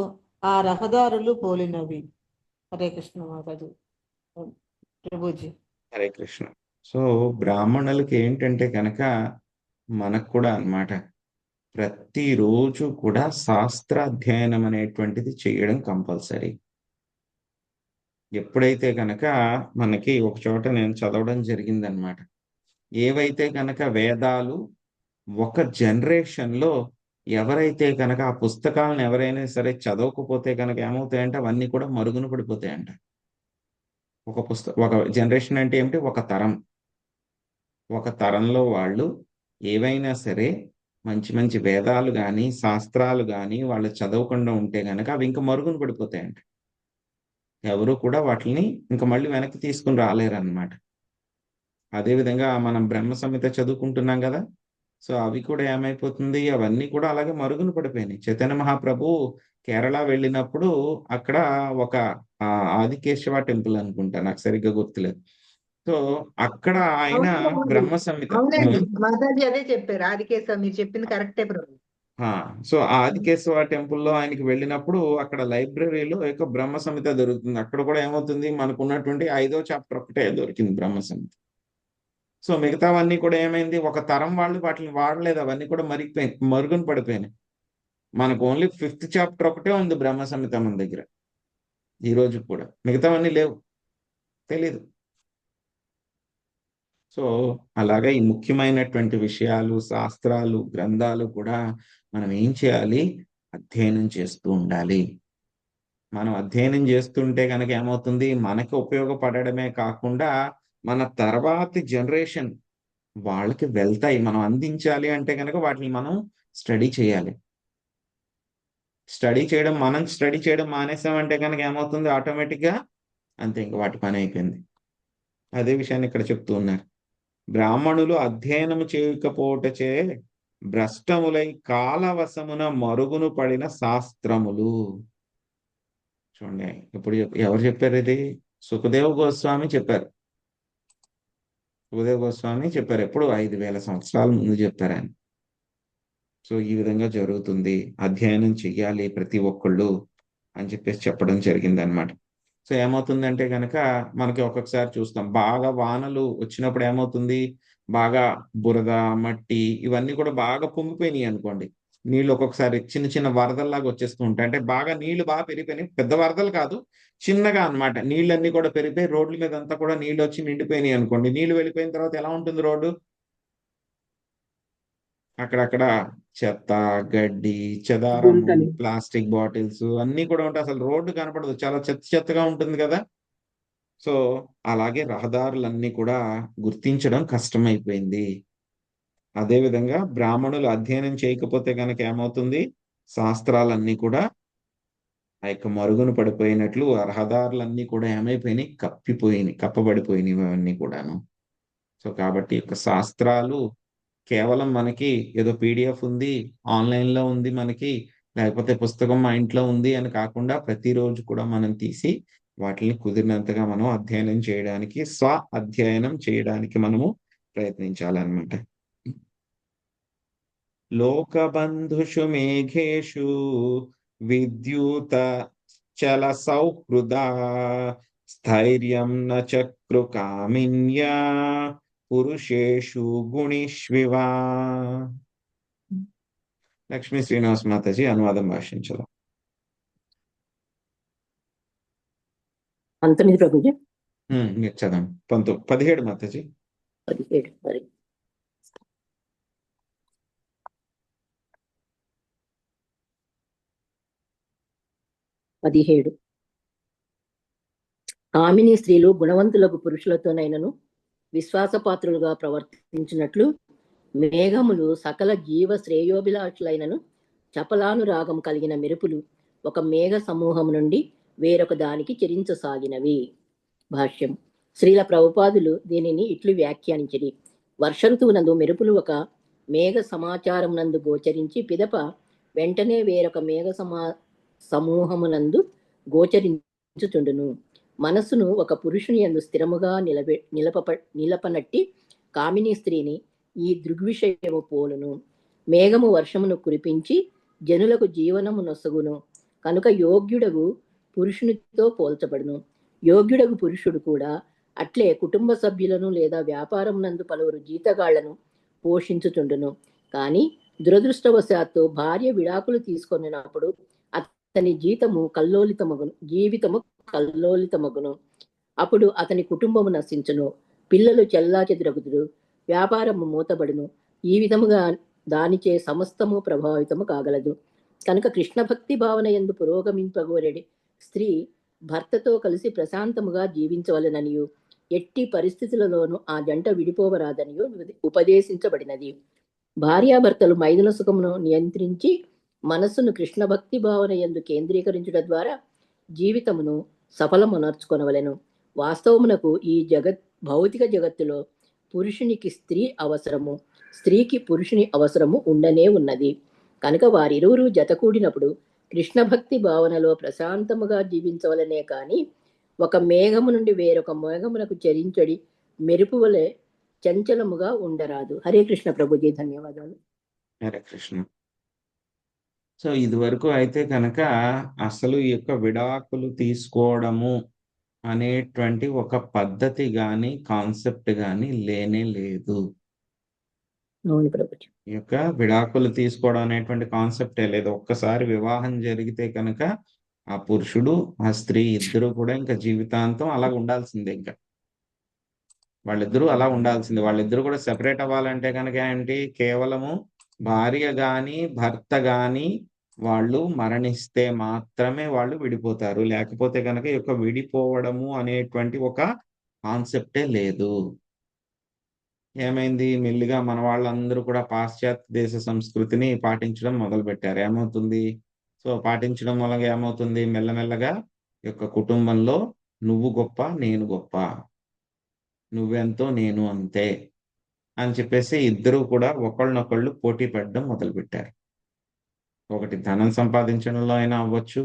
ఆ రహదారులు పోలినవి. హరే కృష్ణ మాతాజీ. ప్రభుజీ. హరే కృష్ణ. సో బ్రాహ్మణులకి ఏంటంటే కనుక మనకు కూడా అన్నమాట, ప్రతిరోజు కూడా శాస్త్ర అధ్యయనం అనేటువంటిది చేయడం కంపల్సరీ. ఎప్పుడైతే కనుక మనకి ఒక చోట నేను చదవడం జరిగిందనమాట, ఏవైతే కనుక వేదాలు ఒక జనరేషన్ లో ఎవరైతే కనుక ఆ పుస్తకాలను ఎవరైనా సరే చదవకపోతే కనుక ఏమవుతాయంటే అవన్నీ కూడా మరుగున పడిపోతాయంట. ఒక జనరేషన్ అంటే ఏమిటి, ఒక తరంలో వాళ్ళు ఏవైనా సరే మంచి మంచి వేదాలు కానీ శాస్త్రాలు కానీ వాళ్ళు చదవకుండా ఉంటే కనుక అవి ఇంకా మరుగున పడిపోతాయంట. ఎవరు కూడా వాటిని ఇంకా మళ్ళీ వెనక్కి తీసుకుని రాలేరన్నమాట. అదేవిధంగా మనం బ్రహ్మ సంహిత చదువుకుంటున్నాం కదా, సో అవి కూడా ఏమైపోతుంది, అవన్నీ కూడా అలాగే మరుగున పడిపోయినాయి. చైతన్య మహాప్రభు కేరళ వెళ్ళినప్పుడు అక్కడ ఒక ఆదికేశవ టెంపుల్ అనుకుంటా, నాకు సరిగ్గా గుర్తులేదు. సో అక్కడ ఆయన బ్రహ్మ సంహిత అవునండి, మాతాజీ అదే చెప్పారు. ఆదికేశవ మీరు చెప్పింది కరెక్టే ప్రభు. సో ఆదికేశవ టెంపుల్లో ఆయనకి వెళ్ళినప్పుడు అక్కడ లైబ్రరీలో ఒక బ్రహ్మ సంహిత దొరుకుతుంది. అక్కడ కూడా ఏమవుతుంది, మనకు ఉన్నటువంటి 5వ చాప్టర్ ఒకటే దొరికింది బ్రహ్మ సంహిత. సో మిగతావన్నీ కూడా ఏమైంది, ఒక తరం వాళ్ళు వాటిని వాడలేదు, అవన్నీ కూడా మరుగున పడిపోయినాయి. మనకు ఓన్లీ 5th చాప్టర్ ఒకటే ఉంది బ్రహ్మ సంహిత మన దగ్గర ఈ రోజు కూడా, మిగతావన్నీ లేవు, తెలీదు. సో అలాగే ఈ ముఖ్యమైనటువంటి విషయాలు, శాస్త్రాలు, గ్రంథాలు కూడా మనం ఏం చేయాలి, అధ్యయనం చేస్తూ ఉండాలి. మనం అధ్యయనం చేస్తుంటే కనుక ఏమవుతుంది, మనకి ఉపయోగపడడమే కాకుండా మన తర్వాతి జనరేషన్ వాళ్ళకి వెళ్తాయి. మనం అందించాలి అంటే కనుక వాటిని మనం స్టడీ చేయాలి. మనం స్టడీ చేయడం మానేసామంటే కనుక ఏమవుతుంది, ఆటోమేటిక్గా అంతే, ఇంక వాటి పని అయిపోయింది. అదే విషయాన్ని ఇక్కడ చెప్తూ ఉన్నారు. బ్రాహ్మణులు అధ్యయనము చేయకపోవటచే భ్రష్టములై కాలవశమున మరుగును పడిన శాస్త్రములు. చూడండి, ఇప్పుడు ఎవరు చెప్పారు ఇది? సుఖదేవ్ గోస్వామి చెప్పారు. సుఖదేవ్ గోస్వామి చెప్పారు, ఎప్పుడు 5000 సంవత్సరాల ముందు చెప్పారు ఆయన. సో ఈ విధంగా జరుగుతుంది, అధ్యయనం చెయ్యాలి ప్రతి ఒక్కళ్ళు అని చెప్పేసి చెప్పడం జరిగింది అనమాట. సో ఏమవుతుందంటే కనుక మనకి ఒక్కొక్కసారి చూస్తాం, బాగా వానలు వచ్చినప్పుడు ఏమవుతుంది, బాగా బురద, మట్టి ఇవన్నీ కూడా బాగా పొంగిపోయినాయి అనుకోండి. నీళ్ళు ఒక్కొక్కసారి చిన్న చిన్న వరదల్లాగా వచ్చేస్తూ ఉంటాయి. అంటే బాగా నీళ్లు బాగా పెరిగిపోయినాయి, పెద్ద వరదలు కాదు, చిన్నగా అన్నమాట. నీళ్ళన్నీ కూడా పెరిగిపోయి రోడ్ల మీద అంతా కూడా నీళ్ళు వచ్చి నిండిపోయినాయి అనుకోండి. నీళ్లు వెళ్ళిపోయిన తర్వాత ఎలా ఉంటుంది రోడ్డు? అక్కడక్కడ చెత్త, గడ్డి, చెదారం, ప్లాస్టిక్ బాటిల్స్ అన్ని కూడా ఉంటాయి. అసలు రోడ్డు కనపడదు, చాలా చెత్తగా ఉంటుంది కదా. సో అలాగే రహదారులన్నీ కూడా గుర్తించడం కష్టమైపోయింది. అదేవిధంగా బ్రాహ్మణులు అధ్యయనం చేయకపోతే కనుక ఏమవుతుంది, శాస్త్రాలన్నీ కూడా ఆ యొక్క మరుగున పడిపోయినట్లు ఆ రహదారులన్నీ కూడా ఏమైపోయినాయి, కప్పబడిపోయినాయి అవన్నీ కూడాను. సో కాబట్టి యొక్క శాస్త్రాలు కేవలం మనకి ఏదో PDF ఉంది, ఆన్లైన్లో ఉంది మనకి, లేకపోతే పుస్తకం మా ఇంట్లో ఉంది అని కాకుండా ప్రతిరోజు కూడా మనం తీసి వాటిని కుదిరినంతగా మనం అధ్యయనం చేయడానికి, అధ్యయనం చేయడానికి మనము ప్రయత్నించాలన్నమాట. లోకబంధుషు మేఘేషు విద్యుత చల సౌహృదా స్థైర్యం న చక్రు కామిన్యా పురుషేషు గుణిష్వివా. లక్ష్మీ శ్రీనివాస్ మాతాజీ అనువాదం భాషించడం. 19 ప్రభుజీ. మీరు చదవండి. 17 మాతాజీ. 17 మరి. కామిని స్త్రీలు గుణవంతులకు పురుషులతోనైనను విశ్వాసపాత్రులుగా ప్రవర్తించినట్లు మేఘములు సకల జీవ శ్రేయోభిలాషులైనను చపలానురాగం కలిగిన మెరుపులు ఒక మేఘ సమూహం నుండి వేరొక దానికి చెరించసాగినవి. భాష్యం. శ్రీల ప్రభుపాదులు దీనిని ఇట్లు వ్యాఖ్యానించిరి. వర్ష ఋతువునందు మెరుపులు ఒక మేఘ సమాచారమునందు గోచరించి పిదప వెంటనే వేరొక మేఘ సమూహమునందు గోచరించుచుండును. మనస్సును ఒక పురుషుని యందు స్థిరముగా నిలపనట్టి కామిని స్త్రీని ఈ దృగ్విషయము పోలును. మేఘము వర్షమును కురిపించి జనులకు జీవనము నొసగును కనుక యోగ్యుడగు పురుషునితో పోల్చబడును. యోగ్యుడగు పురుషుడు కూడా అట్లే కుటుంబ సభ్యులను లేదా వ్యాపారమునందు పలువురు జీతగాళ్లను పోషించుచుండును. కానీ దురదృష్టవశాత్తు భార్య విడాకులు తీసుకొనినప్పుడు అతని జీవితము కల్లోలితమగును. అప్పుడు అతని కుటుంబము నశించును, పిల్లలు చెల్లాచెదురగుదురు, వ్యాపారము మూతబడును. ఈ విధముగా దానిచే సమస్తము ప్రభావితము కాగలదు. కనుక కృష్ణ భక్తి భావన యందు పురోగమింపగోరెడి స్త్రీ భర్తతో కలిసి ప్రశాంతముగా జీవించవలననియు ఎట్టి పరిస్థితులలోనూ ఆ జంట విడిపోవరాదనియు ఉపదేశించబడినది. భార్యాభర్తలు మైదున సుఖమును నియంత్రించి మనస్సును కృష్ణ భక్తి భావన యందు కేంద్రీకరించుట ద్వారా జీవితమును సఫలమునర్చుకొనవలెను. వాస్తవమునకు ఈ భౌతిక జగత్తులో పురుషునికి స్త్రీ అవసరము, స్త్రీకి పురుషుని అవసరము ఉండనే ఉన్నది. కనుక వారిరువురు జతకూడినప్పుడు కృష్ణ భక్తి భావనలో ప్రశాంతముగా జీవించవలనే కాని ఒక మేఘము నుండి వేరొక మేఘమునకు చరించడి మెరుపు వలె చంచలముగా ఉండరాదు. హరే కృష్ణ ప్రభుజీ, ధన్యవాదాలు. హరే కృష్ణ. సో ఇది వరకు అయితే కనుక అసలు ఈ యొక్క విడాకులు తీసుకోవడము అనేటువంటి ఒక పద్ధతి గాని కాన్సెప్ట్ గాని లేనే లేదు. అవును ప్రభుజీ. ఈ యొక్క విడాకులు తీసుకోవడం అనేటువంటి కాన్సెప్టే లేదు. ఒక్కసారి వివాహం జరిగితే కనుక ఆ పురుషుడు ఆ స్త్రీ ఇద్దరు కూడా ఇంకా జీవితాంతం అలా ఉండాల్సిందే. ఇంకా వాళ్ళిద్దరూ అలా ఉండాల్సిందే. వాళ్ళిద్దరూ కూడా సెపరేట్ అవ్వాలంటే కనుక ఏంటి, కేవలము భార్య గాని భర్త గాని వాళ్ళు మరణిస్తే మాత్రమే వాళ్ళు విడిపోతారు. లేకపోతే కనుక ఈ యొక్క విడిపోవడము అనేటువంటి ఒక కాన్సెప్టే లేదు. ఏమైంది, మెల్లిగా మన వాళ్ళందరూ కూడా పాశ్చాత్య దేశ సంస్కృతిని పాటించడం మొదలు పెట్టారు. ఏమవుతుంది, సో పాటించడం వల్ల ఏమవుతుంది, మెల్లమెల్లగా ఈ యొక్క కుటుంబంలో నువ్వు గొప్ప నేను గొప్ప, నువ్వెంతో నేను అంతే అని చెప్పేసి ఇద్దరు కూడా ఒకళ్ళనొకళ్ళు పోటీ పడడం మొదలు పెట్టారు. ఒకటి ధనం సంపాదించడంలో అయినా అవ్వచ్చు,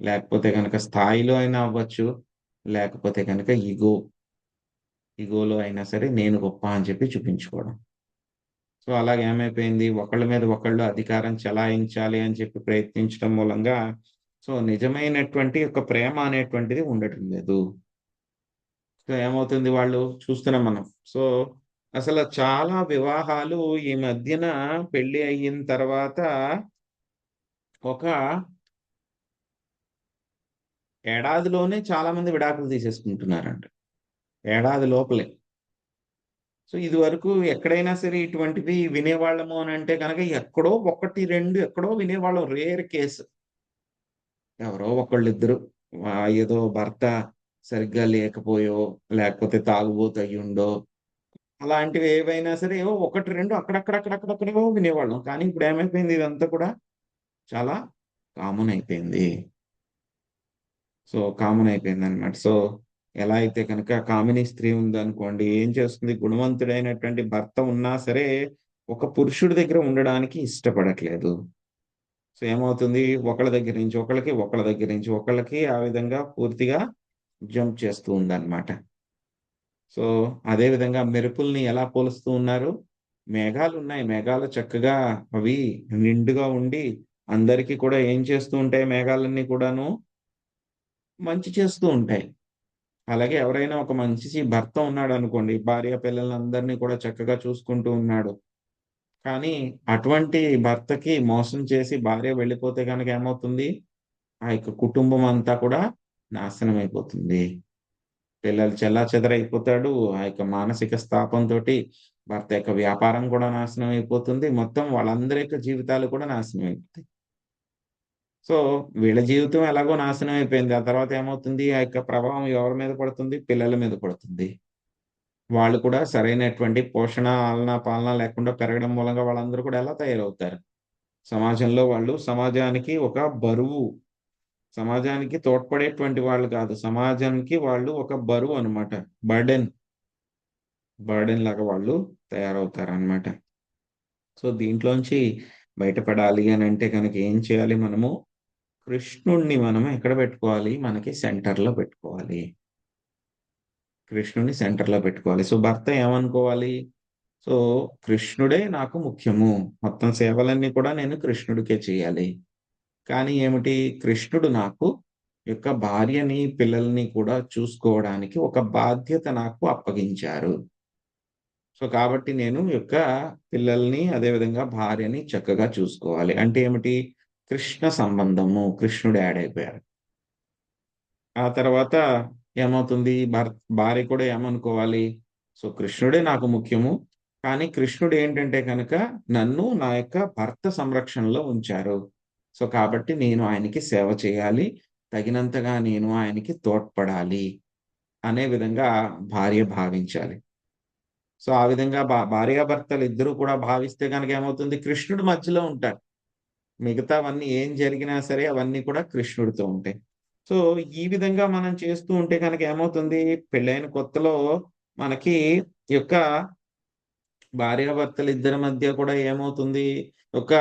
లేకపోతే కనుక స్థాయిలో అయినా అవ్వచ్చు, లేకపోతే కనుక ఈగోలో అయినా సరే నేను గొప్ప అని చెప్పి చూపించుకోవడం. సో అలాగే ఏమైపోయింది, ఒకళ్ళ మీద ఒకళ్ళు అధికారం చెలాయించాలి అని చెప్పి ప్రయత్నించడం మూలంగా సో నిజమైనటువంటి ఒక ప్రేమ అనేటువంటిది ఉండటం లేదు. సో ఏమవుతుంది, వాళ్ళు చూస్తున్నాం మనం. సో అసలు చాలా వివాహాలు ఈ మధ్యన పెళ్లి అయిన తర్వాత ఒక ఏడాదిలోనే చాలా మంది విడాకులు తీసేసుకుంటున్నారంట, ఏడాది లోపలే. సో ఇది వరకు ఎక్కడైనా సరే ఇటువంటివి వినేవాళ్ళము అని అంటే కనుక ఎక్కడో ఒకటి రెండు ఎక్కడో వినేవాళ్ళం, రేర్ కేసు. ఎవరో ఒకళ్ళిద్దరు ఏదో భర్త సరిగ్గా లేకపోయో లేకపోతే తాగుబోతు అయ్యుండో అలాంటివి ఏవైనా సరే ఏవో ఒకటి రెండు అక్కడక్కడేవో వినేవాళ్ళం. కానీ ఇప్పుడు ఏమైపోయింది, ఇదంతా కూడా చాలా కామన్ అయిపోయింది. సో కామన్ అయిపోయింది అనమాట. సో ఎలా అయితే కనుక కామిని స్త్రీ ఉందనుకోండి, ఏం చేస్తుంది, గుణవంతుడైనటువంటి భర్త ఉన్నా సరే ఒక పురుషుడి దగ్గర ఉండడానికి ఇష్టపడట్లేదు. సో ఏమవుతుంది, ఒకళ్ళ దగ్గర నుంచి ఒకళ్ళకి, ఒకళ్ళ దగ్గర నుంచి ఒకళ్ళకి ఆ విధంగా పూర్తిగా జంప్ చేస్తూ ఉందన్నమాట. సో అదే విధంగా మెరుపుల్ని ఎలా పోలుస్తూ ఉన్నారు, మేఘాలు ఉన్నాయి, మేఘాలు చక్కగా అవి నిండుగా ఉండి అందరికీ కూడా ఏం చేస్తూ ఉంటాయి, మేఘాలన్నీ కూడాను మంచి చేస్తూ ఉంటాయి. అలాగే ఎవరైనా ఒక మంచి భర్త ఉన్నాడు అనుకోండి, భార్య పిల్లలందరినీ కూడా చక్కగా చూసుకుంటూ ఉన్నాడు. కానీ అటువంటి భర్తకి మోసం చేసి భార్య వెళ్ళిపోతే కనుక ఏమవుతుంది, ఆ యొక్క కుటుంబం అంతా కూడా నాశనం అయిపోతుంది. పిల్లలు చెల్లాచెదరైపోతాడు. ఆ యొక్క మానసిక స్థాపంతో భర్త యొక్క వ్యాపారం కూడా నాశనం అయిపోతుంది. మొత్తం వాళ్ళందరి యొక్క జీవితాలు కూడా నాశనం అయిపోతాయి. సో వీళ్ళ జీవితం ఎలాగో నాశనం అయిపోయింది. ఆ తర్వాత ఏమవుతుంది, ఆ యొక్క ప్రభావం ఎవరి మీద పడుతుంది, పిల్లల మీద పడుతుంది. వాళ్ళు కూడా సరైనటువంటి పోషణ, ఆలన పాలన లేకుండా పెరగడం మూలంగా వాళ్ళందరూ కూడా ఎలా తయారవుతారు, సమాజంలో వాళ్ళు సమాజానికి ఒక బరువు, సమాజానికి తోడ్పడేటువంటి వాళ్ళు కాదు, సమాజానికి వాళ్ళు ఒక బరువు అనమాట, బర్డెన్ లాగా వాళ్ళు తయారవుతారు అనమాట. సో దీంట్లోంచి బయటపడాలి అని అంటే కనుక ఏం చేయాలి, మనము కృష్ణుణ్ణి మనం ఎక్కడ పెట్టుకోవాలి, మనకి సెంటర్లో పెట్టుకోవాలి, కృష్ణుని సెంటర్లో పెట్టుకోవాలి. సో భర్త ఏమనుకోవాలి, సో కృష్ణుడే నాకు ముఖ్యము, మొత్తం సేవలన్నీ కూడా నేను కృష్ణుడికే చేయాలి. కానీ ఏమిటి, కృష్ణుడు నాకు యొక్క భార్యని పిల్లల్ని కూడా చూసుకోవడానికి ఒక బాధ్యత నాకు అప్పగించారు. సో కాబట్టి నేను యొక్క పిల్లల్ని అదేవిధంగా భార్యని చక్కగా చూసుకోవాలి. అంటే ఏమిటి, కృష్ణ సంబంధము, కృష్ణుడు యాడ్ అయిపోయారు. ఆ తర్వాత ఏమవుతుంది, భార్య కూడా ఏమనుకోవాలి, సో కృష్ణుడే నాకు ముఖ్యము, కానీ కృష్ణుడు ఏంటంటే కనుక నన్ను నా యొక్క భర్త సంరక్షణలో ఉంచారు. సో కాబట్టి నేను ఆయనకి సేవ చేయాలి, తగినంతగా నేను ఆయనకి తోడ్పడాలి అనే విధంగా భార్య భావించాలి. సో ఆ విధంగా భార్యాభర్తలు ఇద్దరు కూడా భావిస్తే కనుక ఏమవుతుంది, కృష్ణుడు మధ్యలో ఉంటారు. మిగతావన్నీ ఏం జరిగినా సరే అవన్నీ కూడా కృష్ణుడితో ఉంటాయి. సో ఈ విధంగా మనం చేస్తూ ఉంటే కనుక ఏమవుతుంది, పెళ్ళైన కొత్తలో మనకి ఈ యొక్క భార్యాభర్తలు ఇద్దరి మధ్య కూడా ఏమవుతుంది, ఒక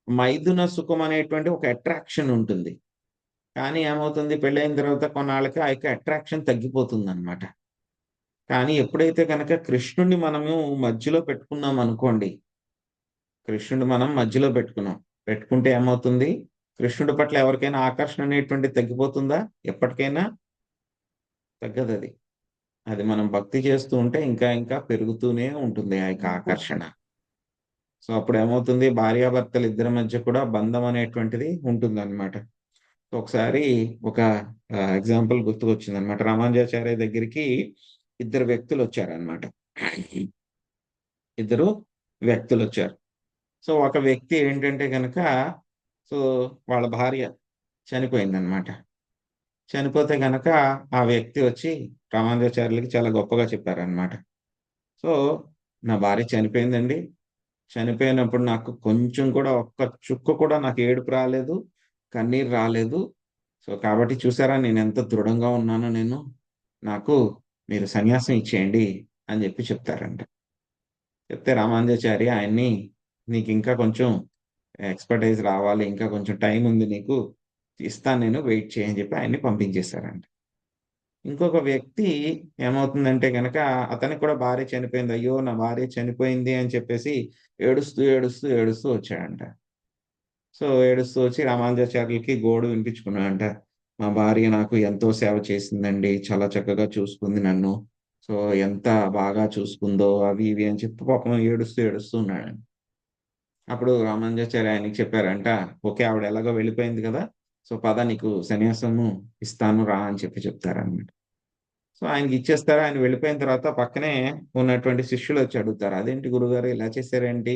మైథున సుఖం అనేటువంటి ఒక అట్రాక్షన్ ఉంటుంది. కానీ ఏమవుతుంది, పెళ్ళైన తర్వాత కొన్నాళ్ళకి ఆ యొక్క అట్రాక్షన్ తగ్గిపోతుందన్నమాట. కానీ ఎప్పుడైతే గనక కృష్ణుడిని మనము మధ్యలో పెట్టుకున్నాం అనుకోండి, కృష్ణుడు మనం మధ్యలో పెట్టుకుంటే ఏమవుతుంది, కృష్ణుడి పట్ల ఎవరికైనా ఆకర్షణ అనేటువంటిది తగ్గిపోతుందా? ఎప్పటికైనా తగ్గదది. అది మనం భక్తి చేస్తూ ఉంటే ఇంకా ఇంకా పెరుగుతూనే ఉంటుంది ఆ యొక్క ఆకర్షణ. సో అప్పుడు ఏమవుతుంది, భార్యాభర్తలు ఇద్దరి మధ్య కూడా బంధం అనేటువంటిది ఉంటుందన్నమాట. ఒకసారి ఒక ఎగ్జాంపుల్ గుర్తుకొచ్చిందనమాట. రామానుజాచార్య దగ్గరికి ఇద్దరు వ్యక్తులు వచ్చారనమాట. సో ఒక వ్యక్తి ఏంటంటే కనుక, సో వాళ్ళ భార్య చనిపోయిందనమాట. చనిపోతే గనక ఆ వ్యక్తి వచ్చి రామానుజాచార్యులకి చాలా గొప్పగా చెప్పారనమాట. సో నా భార్య చనిపోయిందండి, చనిపోయినప్పుడు నాకు కొంచెం కూడా ఒక్క చుక్క కూడా నాకు ఏడుపు రాలేదు, కన్నీరు రాలేదు. సో కాబట్టి చూసారా నేను ఎంత దృఢంగా ఉన్నానో, నాకు మీరు సన్యాసం ఇచ్చేయండి అని చెప్తారంట. చెప్తే రామానుజాచార్య ఆయన్ని, నీకు ఇంకా కొంచెం ఎక్స్పర్టైజ్ రావాలి, ఇంకా కొంచెం టైం ఉంది, నీకు ఇస్తాను నేను, వెయిట్ చేయని చెప్పి ఆయన్ని పంపించేశారంట. ఇంకొక వ్యక్తి ఏమవుతుందంటే గనక, అతనికి కూడా భార్య చనిపోయింది, అయ్యో నా భార్య చనిపోయింది అని చెప్పేసి ఏడుస్తూ వచ్చాడంట. సో ఏడుస్తూ వచ్చి రామానుజాచార్యులకి గోడు వినిపించుకున్నాడంట. మా భార్య నాకు ఎంతో సేవ చేసిందండి, చాలా చక్కగా చూసుకుంది నన్ను, సో ఎంత బాగా చూసుకుందో అవి ఇవి అని చెప్పి పాపం ఏడుస్తూ ఉన్నాడండి. అప్పుడు రామానుజాచార్య ఆయనకి చెప్పారంట, ఓకే ఆవిడ ఎలాగో వెళ్ళిపోయింది కదా, సో పద నీకు సన్యాసము ఇస్తాను రా అని చెప్తారన్నమాట. సో ఆయనకి ఇచ్చేస్తారు. ఆయన వెళ్ళిపోయిన తర్వాత పక్కనే ఉన్నటువంటి శిష్యులు వచ్చి అడుగుతారు, అదేంటి గురుగారు ఇలా చేశారేంటి,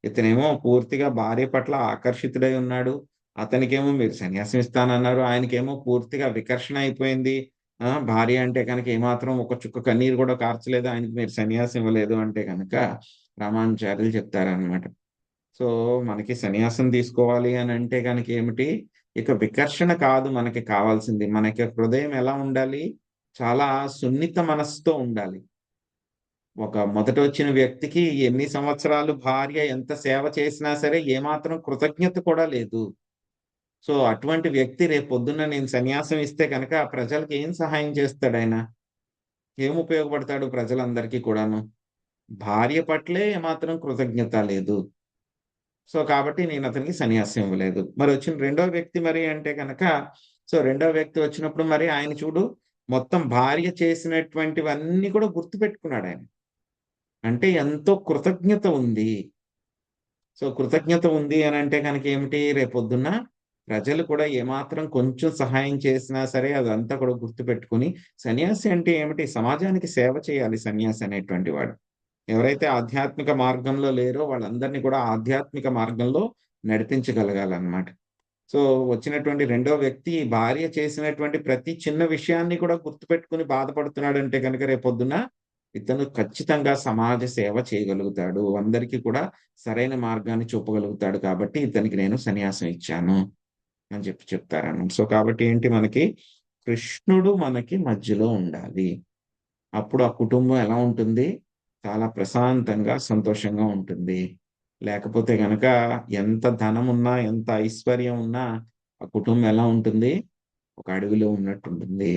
ఇతనేమో పూర్తిగా భార్య పట్ల ఆకర్షితుడై ఉన్నాడు, అతనికేమో మీరు సన్యాసం ఇస్తానన్నారు, ఆయనకేమో పూర్తిగా వికర్షణ అయిపోయింది, భార్య అంటే కనుక ఏమాత్రం ఒక చుక్క కన్నీరు కూడా కార్చలేదు, ఆయనకి మీరు సన్యాసం ఇవ్వలేదు అంటే కనుక రామానుజాచార్యులు చెప్తారనమాట. సో మనకి సన్యాసం తీసుకోవాలి అని అంటే కనుక ఏమిటి, ఇక వికర్షణ కాదు మనకి కావాల్సింది. మనకి హృదయం ఎలా ఉండాలి, చాలా సున్నిత మనస్సుతో ఉండాలి. ఒక మొదట వచ్చిన వ్యక్తికి ఎన్ని సంవత్సరాలు భార్య ఎంత సేవ చేసినా సరే ఏమాత్రం కృతజ్ఞత కూడా లేదు. సో అటువంటి వ్యక్తి రేపు పొద్దున్న నేను సన్యాసం ఇస్తే కనుక ప్రజలకు ఏం సహాయం చేస్తాడు, ఆయన ఏం ఉపయోగపడతాడు ప్రజలందరికీ కూడాను? భార్య పట్లే ఏమాత్రం కృతజ్ఞత లేదు. సో కాబట్టి నేను అతనికి సన్యాసం ఇవ్వలేదు. మరి వచ్చిన రెండో వ్యక్తి మరి అంటే కనుక, సో రెండో వ్యక్తి వచ్చినప్పుడు మరి ఆయన చూడు, మొత్తం భార్య చేసినటువంటివన్నీ కూడా గుర్తుపెట్టుకున్నాడు ఆయన. అంటే ఎంతో కృతజ్ఞత ఉంది. సో కృతజ్ఞత ఉంది అని అంటే కనుక ఏమిటి, రేపొద్దున్న ప్రజలు కూడా ఏమాత్రం కొంచెం సహాయం చేసినా సరే అదంతా కూడా గుర్తుపెట్టుకుని, సన్యాసి అంటే ఏమిటి, సమాజానికి సేవ చేయాలి సన్యాసి అనేటువంటి వాడు. ఎవరైతే ఆధ్యాత్మిక మార్గంలో లేరో వాళ్ళందరినీ కూడా ఆధ్యాత్మిక మార్గంలో నడిపించగలగాలన్నమాట. సో వచ్చినటువంటి రెండో వ్యక్తి భార్య చేసినటువంటి ప్రతి చిన్న విషయాన్ని కూడా గుర్తుపెట్టుకుని బాధపడుతున్నాడంటే కనుక రేపొద్దున ఇతను ఖచ్చితంగా సమాజ సేవ చేయగలుగుతాడు, అందరికీ కూడా సరైన మార్గాన్ని చూపగలుగుతాడు, కాబట్టి ఇతనికి నేను సన్యాసం ఇచ్చాను అని చెప్తారన్నమాట. సో కాబట్టి ఏంటి, మనకి కృష్ణుడు మనకి మధ్యలో ఉండాలి. అప్పుడు ఆ కుటుంబం ఎలా ఉంటుంది, చాలా ప్రశాంతంగా సంతోషంగా ఉంటుంది. లేకపోతే గనక ఎంత ధనం ఉన్నా, ఎంత ఐశ్వర్యం ఉన్నా ఆ కుటుంబం ఎలా ఉంటుంది, ఒక అడవిలో ఉన్నట్టు ఉంటుంది.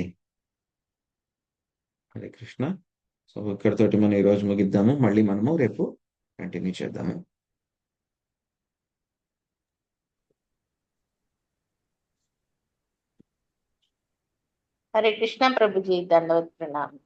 హరే కృష్ణ. సో ఇక్కడితోటి మనం ఈరోజు ముగిద్దాము, మళ్ళీ మనము రేపు కంటిన్యూ చేద్దాము. హరే కృష్ణ ప్రభుజీ, దండవత్ ప్రణామం.